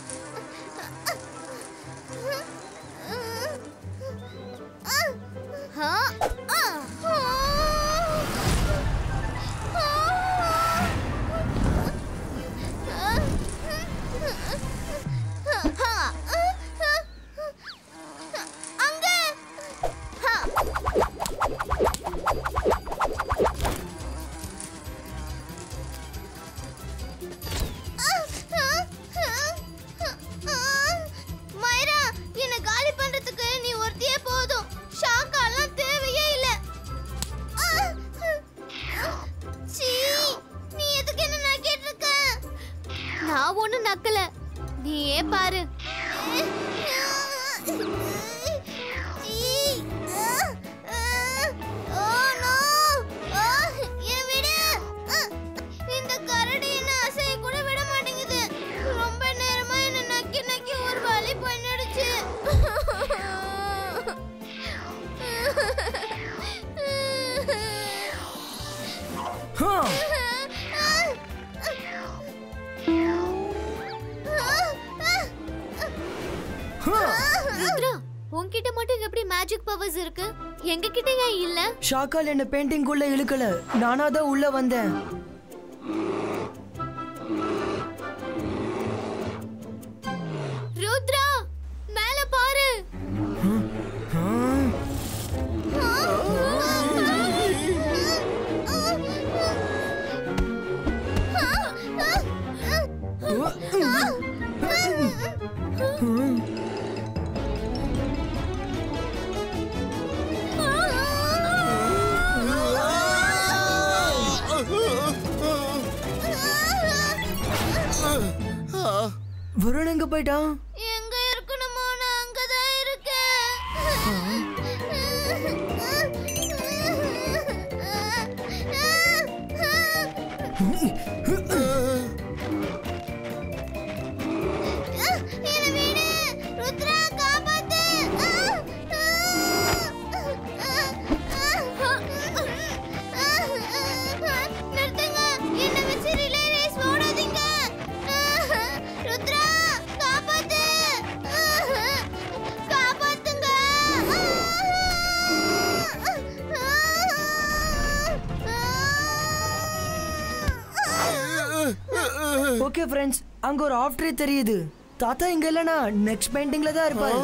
உங்களுக்கு எப்படி மேஜிக் பவர்ஸ் இருக்கு? எங்க கிட்ட ஏன் இல்ல? ஷாக்கால் என்ன பெயிண்டிங் உள்ள இழுக்கல, நானா தான் உள்ள வந்தேன். ருத்ரா, மேல பாரு. வருண் எங்க போயிட்டான்? எங்க இருக்கணுமோ நான் அங்கதான் இருக்கேன். என்ன வீடு ருத்ரா காப்பாத்து. நிறுத்துங்க, என்ன வச்சு ரிலே ரேஸ் ஓடாதீங்க. ருத்ரா காப்பாத்து, காப்பாத்துங்க. ஓகே ஃப்ரெண்ட்ஸ், அங்க ஒரு ஆஃப் ட்ரீ தெரியுது. தாத்தா இங்க இல்லனா நெக்ஸ்ட் பெயிண்டிங்ல தான் இருப்பாரு.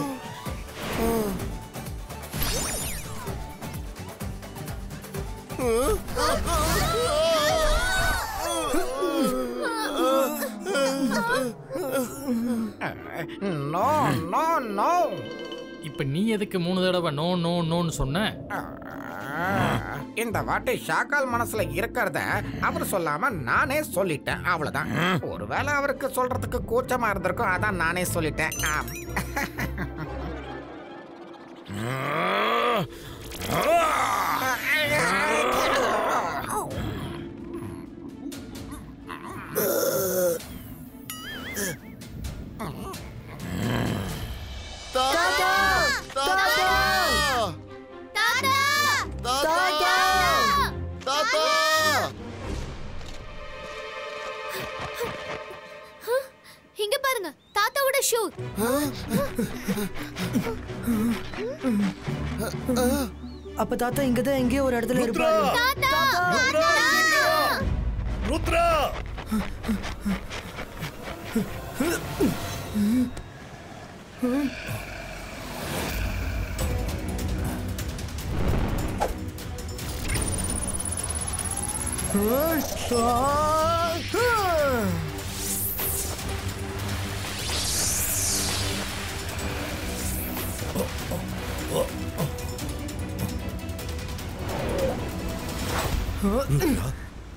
No no no. இப்ப நீ எதுக்கு 3 தடவை நோ நோ நோன்னு சொன்ன? இந்த வாட்டி ஷாக்கால் மனசுல இருக்கிறத அவர் சொல்லாம நானே சொல்லிட்டேன், அவ்வளவுதான். ஒருவேளை அவருக்கு சொல்றதுக்கு கூச்சமா இருந்திருக்கும், அதான் நானே சொல்லிட்டேன். இங்க பாருங்க, தாத்தாவோட ஷூ. அப்ப தாத்தா இங்க தான் எங்கேயோ ஒரு இடத்துல இருப்பாரு. ருத்ரா,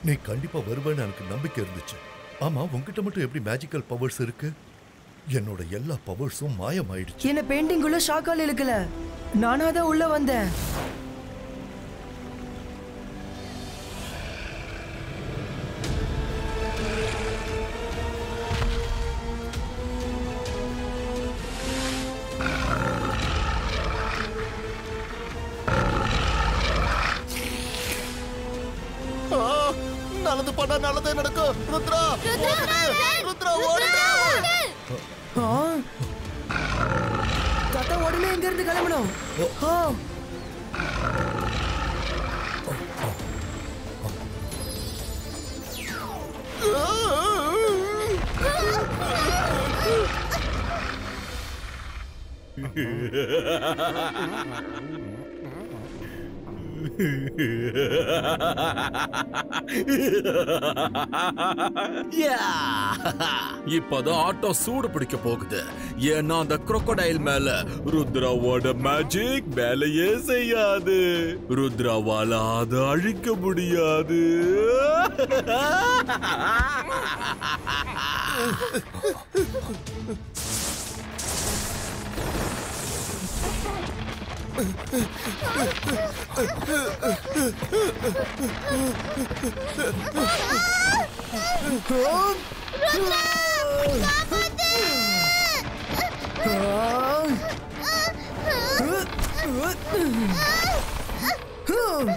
நீ கண்டிப்பா வருவேன்னு எனக்கு நம்பிக்கை இருந்துச்சு. ஆமா, உன்கிட்ட மட்டும் எப்படி மேஜிக்கல் பவர்ஸ் இருக்கு? என்னோட எல்லா பவர்ஸும் மாயமாயிடுச்சு. என்ன பெயிண்டிங் உள்ள ஷாக்கால் இழுக்கல, நானா தான் உள்ள வந்தேன். நல்லது பண்ணா நல்லதே நடக்கும். ருத்ரா, ருத்ரா ஓடுங்க. தாத்தா உடனே எங்க இருந்து கிளம்பணும். இப்பதான் ஆட்டம் சூடு பிடிக்க போகுது. ஏன்னா அந்த crocodile மேல ருத்ராவோட மேஜிக் வேலையே செய்யாது. ருத்ராவால அதை அழிக்க முடியாது.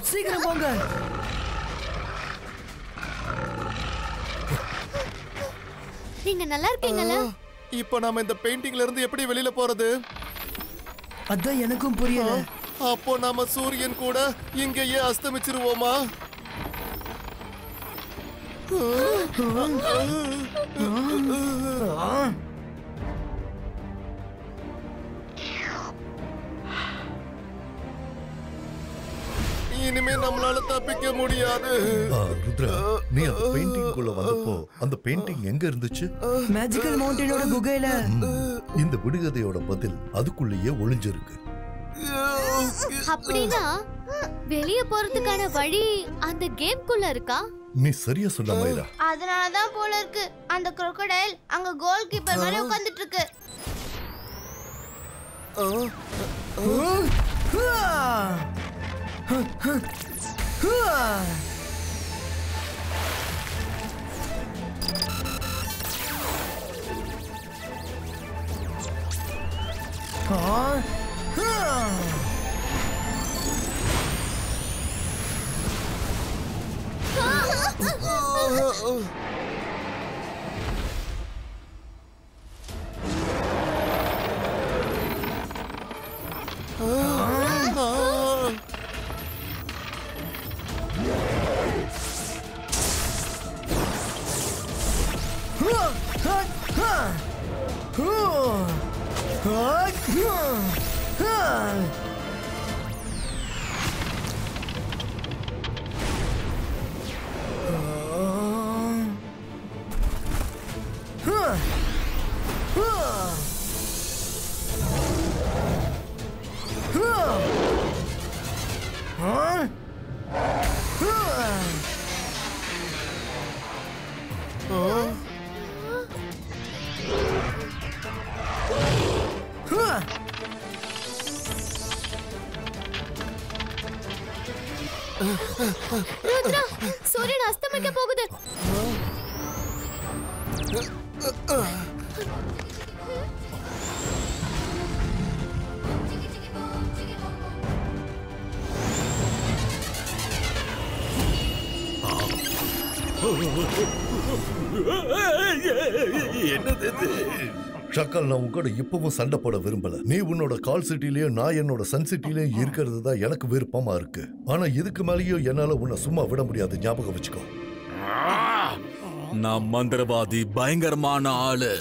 சீக்கிரம் போங்க. நீங்க நல்லா இருக்கீங்களா? இப்போ நாம இந்த பெயிண்டிங்ல இருந்து எப்படி வெளியில போறது? அதான் எனக்கும் புரியல. அப்போ நாம சூரியன் கூட இங்கேயே அஸ்தமிச்சிருவோமா? இனிமே நம்மளால தப்பிக்க முடியாது. ருத்ரா, நீ அந்த பெயிண்டிங் குள்ள வந்தப்போ அந்த பெயிண்டிங் எங்க இருந்துச்சு? மேஜிக்கல் மவுண்டனோட குகையில. இந்த விடுகதையோட பதில் அதுக்குள்ளேயே ஒளிஞ்சிருக்கு. அப்படின்னா வெளிய போறதுக்கான வழி அந்த கேம்க்குள்ள இருக்கா? நீ சரியா சொன்ன மைரா. அதனாலதான் போல இருக்கு அந்த crocodile அங்க கோல் கீப்பர் மேல உட்கார்ந்துட்டு இருக்கு. ருத்ரா, சூரியன் அஸ்தமிக்க போகுது. என்னது? ஷாக்கால், நான் உன் கூட இப்பவும் சண்டை போட விரும்பல. நீ உன்னோட கால் சிட்டிலயும் நான் என்னோட சன் சிட்டிலயும் இருக்கிறது தான் எனக்கு விருப்பமா இருக்கு. ஆனா இதுக்கு மேலேயும் என்னால உன்னை சும்மா விட முடியாது, ஞாபகம் வச்சுக்கோ. நான் மந்திரவாதி, பயங்கரமான ஆளு,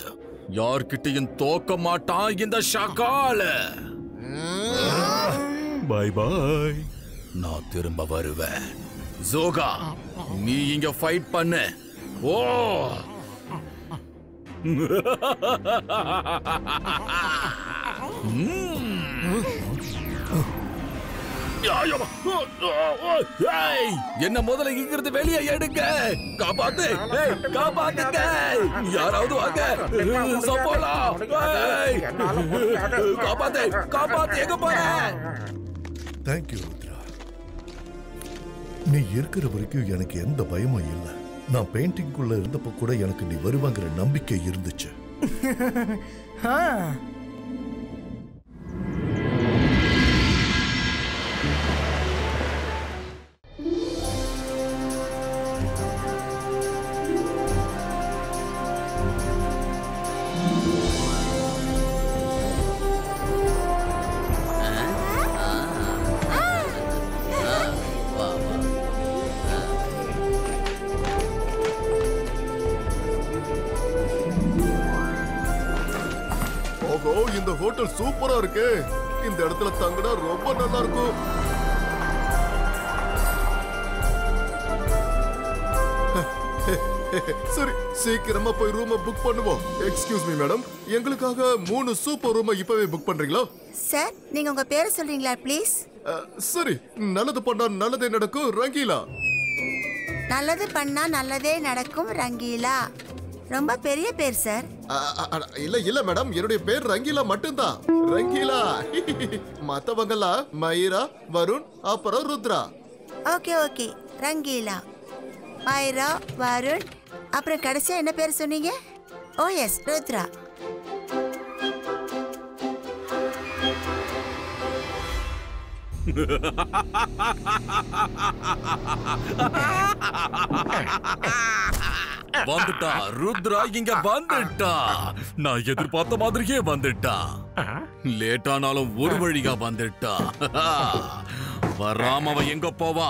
யார்கிட்டயும் தோக்க மாட்டான் இந்த ஷாக்கால். பை பாய், நான் திரும்ப வருவேன். ஜோகா, நீ இங்க ஃபைட் பண்ணு. ஓ என்ன முதல்ல இங்கிருந்து வெளியே எடுங்க. காப்பாத்து, காப்பாத்துங்க, யாராவது வாங்க. காப்பாத்து, காப்பாத்து, எங்க போற? தேங்க்யூ ருத்ரா. நீ இருக்கிற வரைக்கும் எனக்கு எந்த பயமும் இல்லை. நான் பெயிண்டிங்குள்ள இருந்தப்ப கூட எனக்கு நீ வருவாங்கிற நம்பிக்கை இருந்துச்சு. இந்த ஹோட்டல் சூப்பரா இருக்கு. இந்த இடத்துல தங்கினா ரொம்ப நல்லா இருக்கும். சரி, சீக்கிரமா போய் ரூம் புக் பண்ணுவோம். எக்ஸ்கியூஸ் மீ மேடம், எங்களுக்காக 3 சூப்பர் ரூம் இப்பவே புக் பண்றீங்களா? சார், நீங்க உங்க பேரை சொல்றீங்களா ப்ளீஸ்? சரி, நல்லது பண்ணா நல்லதே நடக்கும் ரங்கீலா. நல்லது பண்ணா நல்லதே நடக்கும் ரங்கீலா. ரொம்ப பெரிய பேர் சார். இல்ல மேடம், என்னுடைய பேர் ரங்கீலா மட்டும்தான். ரங்கீலா. மத்தவங்கலாம் மைரா, வருண், அப்புறம் ருத்ரா. ஓகே ஓகே, ரங்கீலா, மைரா, வருண், அப்புறம் கடைசியா என்ன பேர் சொன்னீங்க? ஓ எஸ், ருத்ரா. வந்துட்டா ருத்ரா, இங்க வந்துட்டா. நான் எதிர்பார்த்த மாதிரியே வந்துட்டா. லேட்டானாலும் ஒரு வழியா வந்துட்டா. வராம அவ எங்க போவா?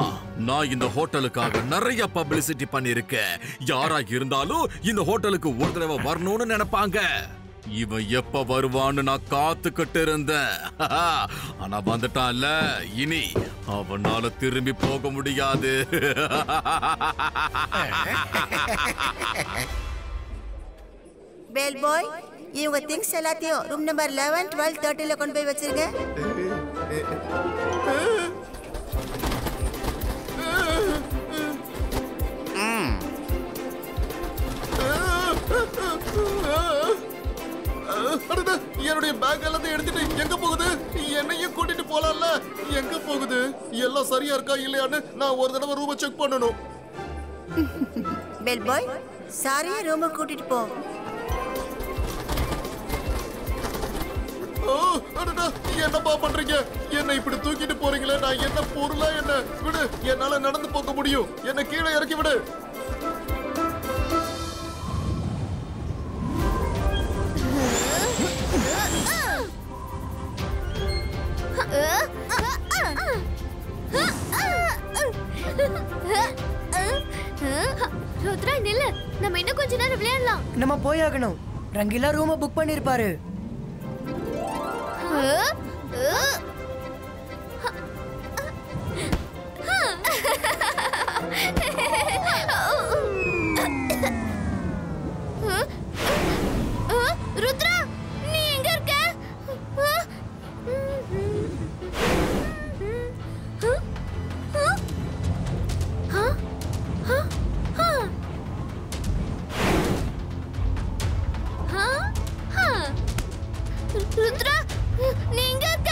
நான் இந்த ஹோட்டலுக்காக நிறைய பப்ளிசிட்டி பண்ணிருக்கேன். யாரா இருந்தாலும் இந்த ஹோட்டலுக்கு ஒரு தடவை வரணும்னு நினைப்பாங்க. இவன் எப்ப வருவான்னு நான் காத்துக்கிட்டு இருந்தேன். ஆனா வந்துட்டான்ல, இனி அவனால திரும்பி போக முடியாது. பெல் பாய், இவங்க திங்ஸ் எல்லாத்தையும் ரூம் நம்பர் 11, 12, 13ல கொண்டு போய் வச்சிருங்க. என்னுடைய பேக் எல்லாத்தையும் எடுத்துட்டு எங்க போகுது? என்னையும் கூட்டிட்டு போலாம்ல. எங்க போகுது? எல்லாம் சரியா இருக்கா இல்லையான்னு நான் ஒரு தடவை ரூமை செக் பண்ணணும். பெல் பாய், சாரியா ரூமுக்கு கூட்டிட்டு போ. என்னப்பா பண்றீங்க? என்ன இப்படி தூக்கிட்டு போறீங்களே? நான் என்ன பொருளா? என்ன விடு, என்னால நடந்து போக முடியும். என்ன கீழே இறக்கி விடு. ருத்ரா நில்லு, நம்ம இன்னும் கொஞ்ச நேரம் விளையாடலாம். நம்ம போயாகணும். ரங்கீலா ரூமை புக் பண்ணிருப்பாரு. ருத்ரா, நீ எங்க இருக்க? ருத்ரா, நீ எங்க இருக்க?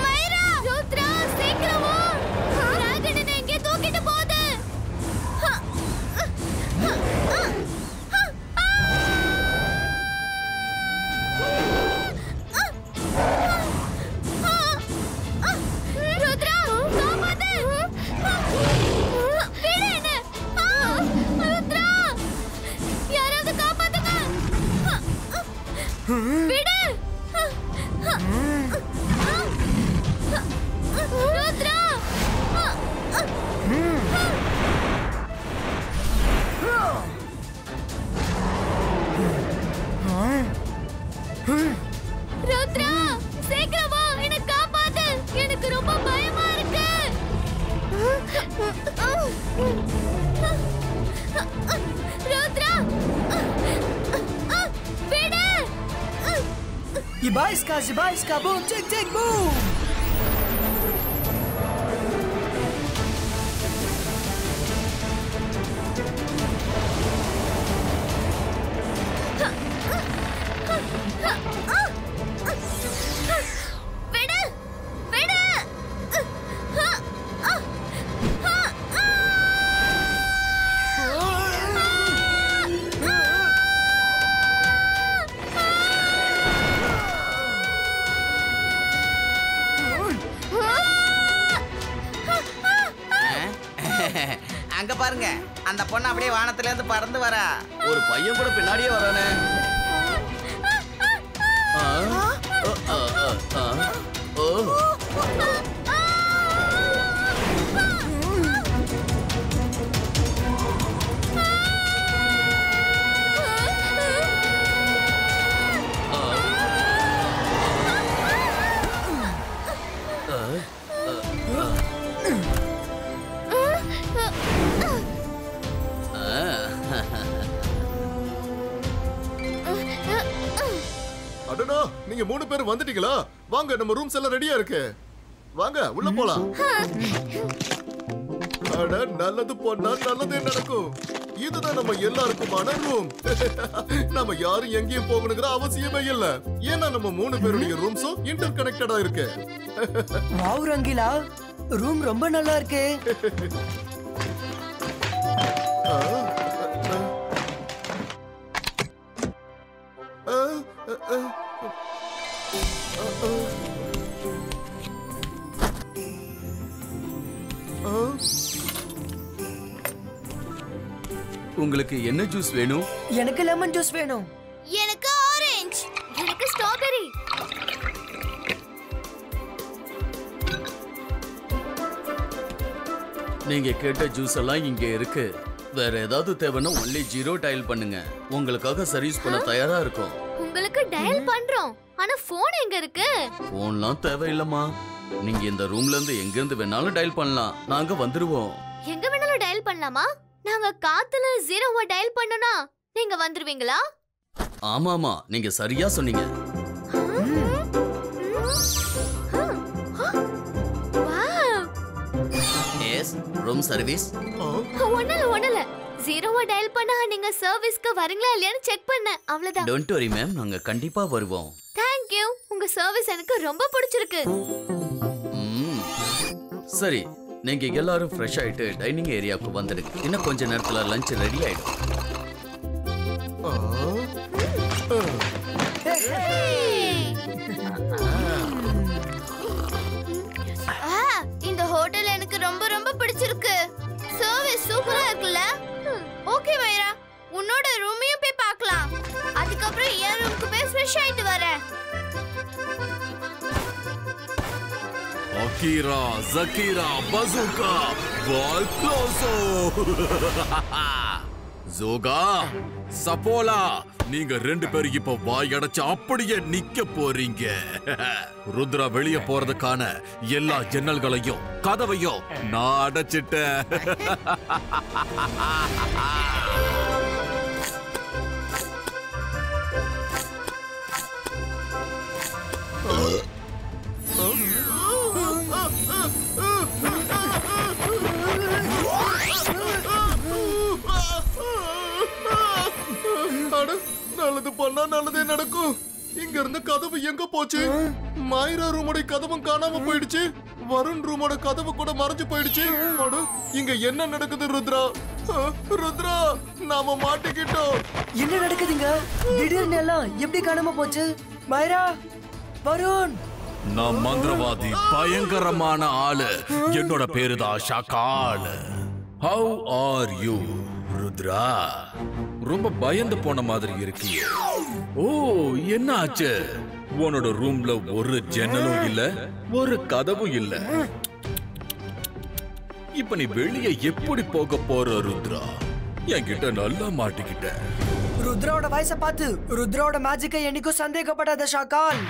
மைரா! ருத்ரா, சீக்கிரம் வா! டிராகன் என்ன எங்கே தூக்கிட்டு போகுது? ருத்ரா, காப்பாத்து! விடு என்ன! ருத்ரா, யாராவது காப்பாத்துங்க! விடு! ருத்ரா! ருத்ரா, சீக்கிரம் வா! என்னை காப்பாத்து! எனக்கு ரொம்ப பயமா இருக்கு. ருத்ரா! விடு! Ibaiska, boom, tick, boom! விடு! விடு! அங்க பாருங்க, அந்த பொண்ணு அப்படியே வானத்துல இருந்து பறந்து வரா. ஒரு பையன் கூட பின்னாடியே வரானே. அடடா, நீங்க 3 பேர் வந்துட்டீங்களா? வாங்க, நம்ம ரூம்ஸ் எல்லாம் ரெடியா இருக்கு. வாங்க, உள்ள போலாம். அட, நல்லது பொண்ணா, நல்லதே நடக்கும். இதுதான் நம்ம எல்லாருக்குமான ரூம். நம்ம யாரும் எங்கேயும் போகணுங்கிற அவசியமே இல்ல. ஏன்னா நம்ம 3 பேருடைய ரூம்ஸும் இன்டர் கனெக்டடா இருக்கு. வாவ் ரங்கீலா, ரூம் ரொம்ப நல்லா இருக்கு. உங்களுக்கு என்ன ஜூஸ் வேணும்? எனக்கு லெமன் ஜூஸ் வேணும். எனக்கு ஆரஞ்சு. எனக்கு நீங்க கேட்ட ஜூஸ் எல்லாம் இங்க இருக்கு. வேற ஏதாவது தேவைன்னா ஒன்லி 0 டயல் பண்ணுங்க. உங்களுக்காக சர்வீஸ் பண்ண தயாரா இருக்கும். உங்களுக்கு டயல் பண்றோம். ஆனா போன் எங்க இருக்கு? போன்லாம் தேவையில்லம்மா. நீங்க இந்த ரூம்ல இருந்து எங்க இருந்து வேணாலும் டயல் பண்ணலாம். நாங்க வந்துருவோம். எங்க வேணாலும் டயல் பண்ணலாமா? நாங்க காத்துல 0 டயல் பண்ணனா நீங்க வந்துருவீங்களா? ஆமாமா, நீங்க சரியா சொன்னீங்க. Yes, room service. ஒண்ணல 0 டயல் பண்ணா நீங்க சர்வீஸ்க்கு வரீங்களா இல்லையான்னு செக் பண்ணேன். அவ்வளவுதான். டோன்ட் வரி மேம், நாங்க கண்டிப்பா வருவோம். Thank you. உங்க சர்வீஸ் எனக்கு ரொம்ப பிடிச்சிருக்கு. சரி, நீங்க எல்லாரும் ஃப்ரெஷ் ஆயிட்டு டைனிங் ஏரியாவுக்கு வந்துடுங்க. இன்னும் கொஞ்ச நேரத்துல லஞ்ச் ரெடி ஆயிடும். இந்த ஹோட்டல் எனக்கு ரொம்ப ரொம்ப பிடிச்சிருக்கு. சர்வீஸ் சூப்பரா இருக்குல்ல? ஓகே வைரா, உன்னோட ரூமையும் போய் பார்க்கலாம். அதுக்கப்புறம் என் ரூமுக்கு போய் ஃப்ரெஷ் ஆயிட்டு வரேன். அகீரா, ஜகீரா, பசூகா, வால் க்ளோசோ. ஜோகா, சபோலா, நீங்க 2 பேரும் இப்ப வாய் அடைச்சு அப்படியே நிக்க போறீங்க. ருத்ரா வெளிய போறதுக்கான எல்லா ஜன்னல்களையும் கதவையும் நான் அடைச்சிட்டேன். நல்லது பண்ணா நல்லதே நடக்கும். இங்க இருந்து கதவு எங்க போச்சு? மாயிரா ரூமோட கதவும் காணாம போயிடுச்சு. வருண் ரூமோட கதவு கூட மறைஞ்சு போயிடுச்சு. இங்க என்ன நடக்குது ருத்ரா? ருத்ரா, நாம மாட்டிக்கிட்டோம். என்ன நடக்குதுங்க? திடீர்னு எல்லாம் எப்படி காணாம போச்சு? மாயிரா, வருண். நான் மந்திரவாதி, பயங்கரமான ஆளு. என்னோட பேரு தான் Shakaal. How are you Rudra? ரொம்ப பயந்து போன மாதிரி இருக்கியே. ஓ, என்ன ஆச்சு? உன்னோட ரூம்ல ஒரு ஜன்னலும் இல்ல, ஒரு கதவும் இல்ல. இப்ப நீ வெளியே எப்படி போக போற ருத்ரா? என்கிட்ட நல்லா மாட்டிக்கிட்ட. ருத்ராவோட வயசை பார்த்து ருத்ராவோட மேஜிக்கை என்னைக்கும் சந்தேகப்படாத ஷாக்கால்.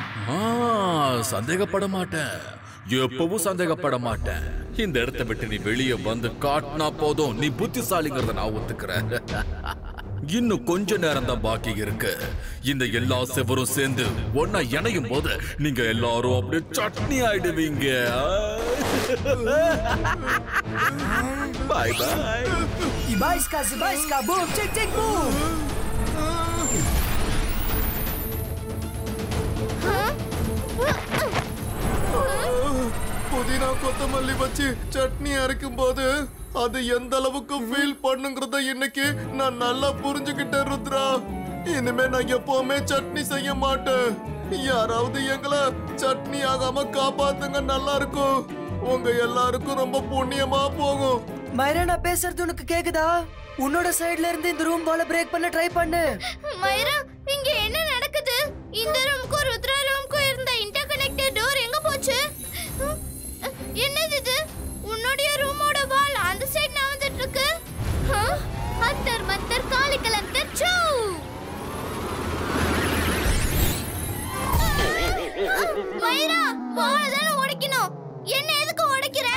சந்தேகப்பட மாட்டேன், எப்பவும் சந்தேகப்பட மாட்டேன். இந்த இடத்தை விட்டு நீ வெளியே வந்து காட்டினா போதும். நீ புத்திசாலிங்கிறத நான் ஒத்துக்கிறேன். இன்னும் கொஞ்ச நேரம் தான் பாக்கி இருக்கு. இந்த எல்லா செவரும் சேர்ந்து ஒன்னா இணையும் போது நீங்க எல்லாரும் அப்படியே சட்னி ஆயிடுவீங்க. பாய் பாய். இபாய்ஸ்கா சிபாய்ஸ்கா பூம் செக் செக் பூம். புதினா கொத்தமல்லி வச்சு சட்னி அரைக்கும் போது அது எந்த அளவுக்கு ஃபீல் பண்ணுங்கிறத இன்னைக்கு நான் நல்லா புரிஞ்சுக்கிட்டேன் ருத்ரா. இனிமே நான் எப்பவுமே சட்னி செய்ய மாட்டேன். யாராவது எங்களை சட்னி ஆகாம காப்பாத்துங்க, நல்லா இருக்கும். உங்க எல்லாருக்கும் ரொம்ப புண்ணியமா போகும். மைரா, நான் பேசுறது உனக்கு கேக்குதா? உன்னோட சைடுல இருந்து இந்த ரூம் வால பிரேக் பண்ண ட்ரை பண்ணு. மைரா, இங்க என்ன நடக்குது? இந்த ரூமுக்கும் ருத்ரா ரூமுக்கும் இருந்த இன்டர்கனெக்டட் டோர் எங்க போச்சு? என்னது இது? உன்னுடைய ரூமோட வால் அந்த சைடு நவந்துட்டு இருக்கு. அந்தர் மந்தர் காலிக்கல் அந்தர் சூ. மைரா, வால தான உடைக்கணும். என்ன எதுக்கு உடைக்கிற?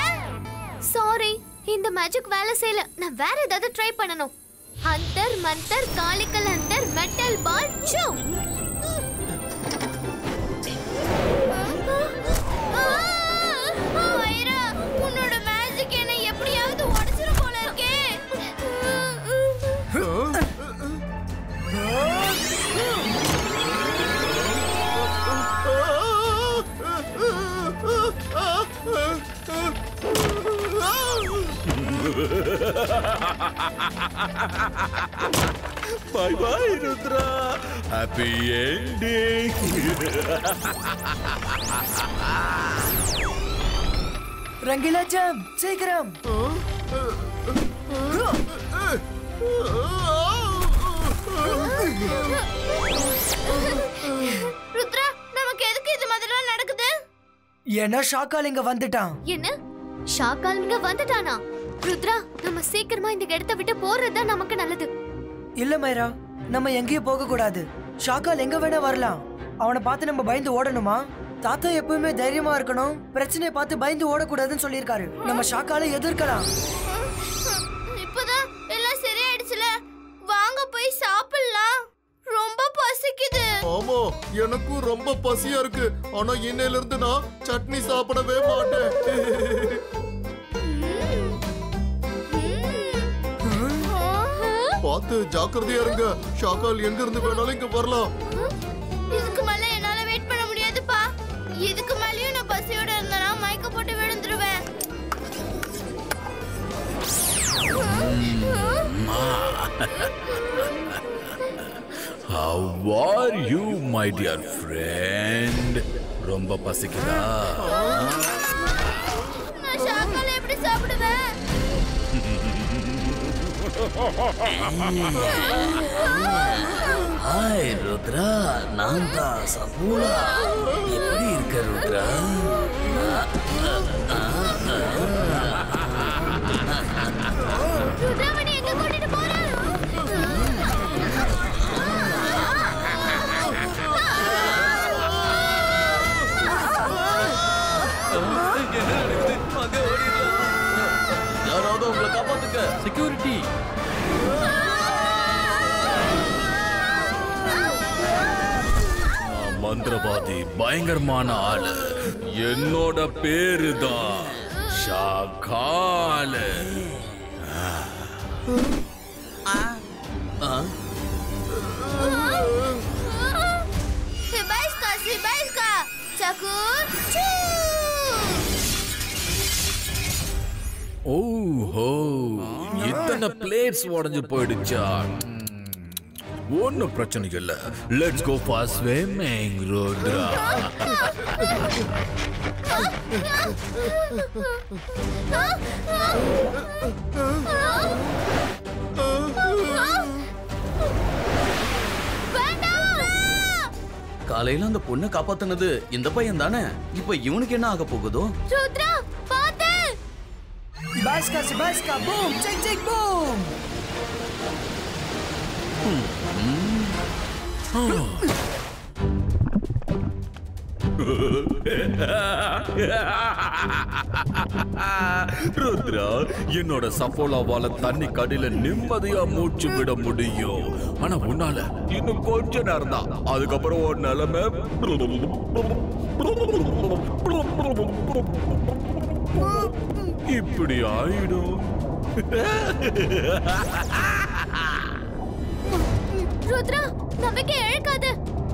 சாரி, இந்த மேஜிக் வேலை செய்யல. நான் வேற ஏதாவது ட்ரை பண்ணனும். அந்தர் மந்தர் காலிக்கல் அந்தர் மெட்டல் பால் சூ. மைரா, உன்னோட மேஜிக் என்ன எப்படியாவது உடைச்சிரும் போல இருக்கே. Bye bye Rudra. Happy ending. Rangeela jam, சீக்கிரம். ருத்ரா, நமக்கு எதுக்கு இது மாதிரிலாம் நடக்குது? ஏன்னா ஷாக்கால் இங்க வந்துட்டான். என்ன? ஷாக்கால் இங்க வந்துட்டானா? ருத்ரா, நம்ம சீக்கிரமா இந்த இடத்தை விட்டு போறது நமக்கு நல்லது. இல்ல மைரா, நம்ம எங்கேயும் போக கூடாது. ஷாக்கால் எங்க வேணா வரலாம். அவனை பார்த்து நம்ம பயந்து ஓடணுமா? தாத்தா எப்பவுமே தைரியமா இருக்கணும், பிரச்சனையை பார்த்து பயந்து ஓடக்கூடாதுன்னு சொல்லியிருக்காரு. நம்ம ஷாக்கால எதிர்க்கலாம். இப்பதான் எல்லாம் சரியாயிடுச்சுல, வாங்க போய் சாப்பிடலாம். ரொம்ப பசிக்குது. ஆமா, எனக்கும் ரொம்ப பசியா இருக்கு. ஆனா இன்னையில இருந்து நான் சட்னி சாப்பிடவே மாட்டேன். பார்த்து ஜாக்கிரதையா இருங்க. ஷாக்கால் எங்க இருந்து வேணாலும் இங்க வரலாம். இதுக்கு மேல என்னால வெயிட் பண்ண முடியாதுப்பா. இதுக்கு மேலயும் நான் பசியோட இருந்தனா மயக்க போட்டு விழுந்துருவேன். How are you, my dear friend? ரொம்ப பசிக்குதா? நான் ஷாக்கால எப்படி சாப்பிடுவேன்? ஹாய் ருத்ரா, நான் தான் சபூலா. எப்படி இருக்க ருத்ரா? ருத்ராமணி எங்க கூட்டிட்டு போற? யாராவது உங்களை காப்பாத்துக்க. செக்யூரிட்டி. மந்திரவாதி, பயங்கரமான ஆளு. என்னோட பேரு தான் ஷாக்கால். சிபாய்ஸ்கா சக்கூர். ஓஹோ, இத்தனை பிளேட்ஸ் உடைஞ்சு போயிடுச்சா? ஒன்னும் பிரச்சனை இல்ல. Let's go for swimming Rudra. காலையில அந்த பொண்ணை காப்பாத்துனது இந்த பையன் தானே? இப்ப இவனுக்கு என்ன ஆக போகுதோ? ருத்ரா பாத்து. சிபாய்ஸ்கா பூம் செக் செக் பூம். ருத்ரா, என்னோட சஃபோலாவால தண்ணி கடியில நிம்மதியா மூச்சு விட முடியும். ஆனா உன்னால இன்னும் கொஞ்ச நேரம் தான். அதுக்கப்புறம் ஒரு நிலைமை இப்படி ஆயிடும். ருத்ரா, நம்பிக்கை இழக்காத.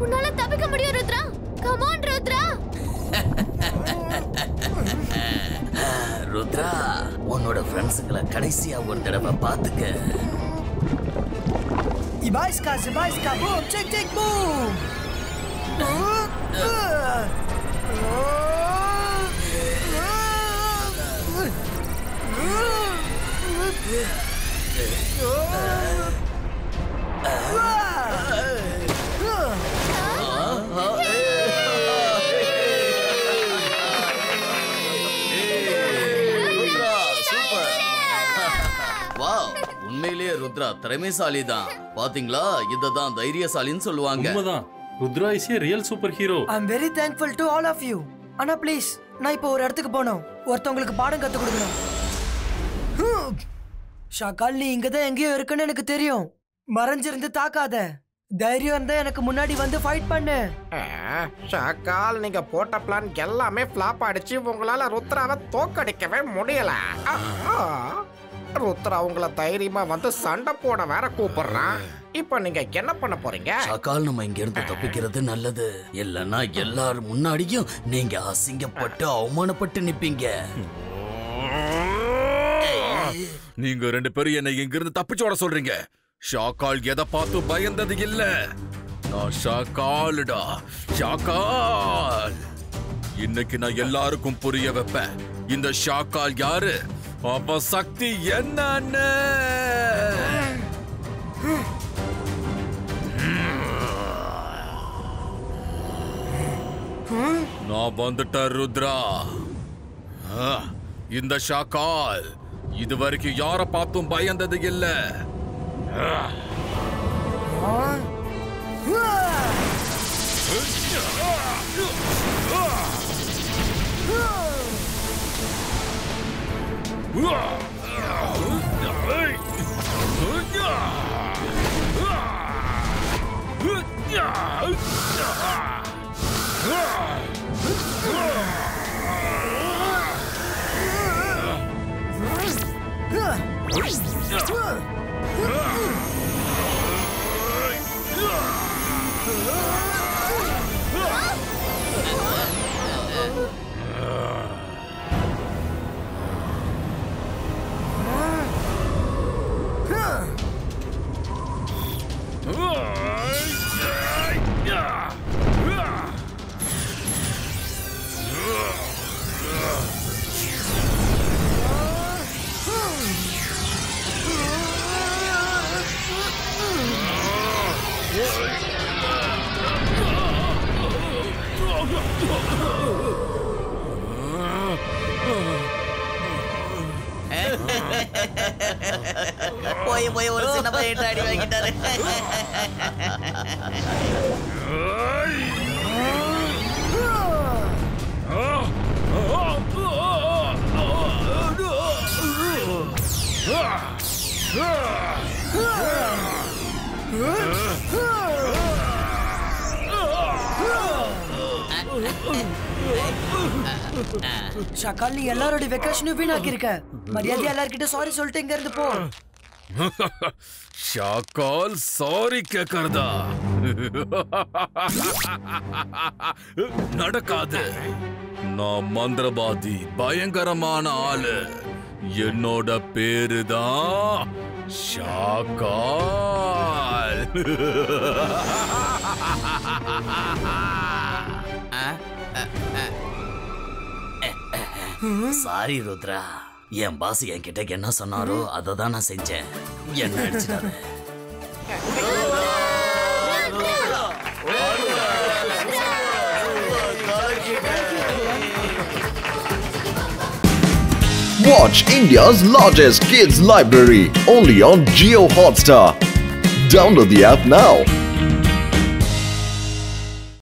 உன்னால தப்பிக்க முடியும் ருத்ரா. Come on Rudra. ருத்ரா, உன்னோட ஃப்ரெண்ட்ஸுங்களை கடைசியா ஒரு தடவை பாத்துக்க. சிபாய்ஸ்கா பூம் செக் செக் பூம். உண்மையிலேயே ருத்ரா திறமைசாலி தான். பாத்தீங்களா, இததான் தைரியசாலின்னு சொல்லுவாங்க. உண்மைதான். Rudra is a real super hero. I am very thankful to all of you. ஆனா ப்ளீஸ், நான் இப்போ ஒரு இடத்துக்கு போகணும். ஒருத்தவங்களுக்கு பாடம் கத்து கொடுக்கணும். ஷாக்கால், நீ இங்க தான் எங்கேயோ இருக்குன்னு எனக்கு தெரியும். மறைஞ்சிருந்து தாக்காத. தைரியம் இருந்தா எனக்கு முன்னாடி வந்து ஃபைட் பண்ணு. ஷாக்கால், நீங்க போட்ட பிளான் எல்லாமே ஃப்ளாப் அடிச்சு உங்களால ருத்ராவை தோக்கடிக்கவே முடியல. ருத்ரா உங்களை தைரியமா வந்து சண்டை போட வேற கூப்பிடுறான். இப்ப நீங்க என்ன பண்ண போறீங்க? ஷாக்கால், நம்ம இங்க இருந்து தப்பிக்கிறது நல்லது. இல்லன்னா எல்லாரும் முன்னாடியும் நீங்க அசிங்கப்பட்டு அவமானப்பட்டு நிப்பீங்க. நீங்க ரெண்டு பேரும் என்னை இங்கிருந்து தப்பிச்சு ஓட சொல்றீங்க. ஷாக்கால் எதை பார்த்து பயந்தது இல்ல. நான் ஷாக்காலுடா, ஷாக்கால். இன்னைக்கு நான் எல்லாருக்கும் புரிய வைப்பேன் இந்த ஷாக்கால் யாரு, அப்ப சக்தி என்னன்னு. நான் வந்துட்டேன் ருத்ரா. இந்த ஷாக்கால் இது வரைக்கும் யார பார்த்தும் பயந்தது இல்ல. போய் போய் ஒரு சின்ன பையன் அடி வாங்கிட்டாரு. ஷாக்கால், நீ எல்லாரோட வெக்கேஷனும் வீணாக்கி இருக்க. மரியாதை எல்லார்கிட்ட சாரி சொல்லிட்டு இங்க இருந்து போ. ஷாக்கால் சாரி கேக்குறதா? நடக்காது. நான் மந்திரவாதி, பயங்கரமான ஆளு. என்னோட பேரு தான் ஷாக்கால். சாரி ருத்ரா, என் பாஸ் என்கிட்ட என்ன சொன்னாரோ அதை தான் நான் செஞ்சேன். என்ன அடிச்சிடாத. Watch India's largest kids library only on Jio Hotstar. Download the app now.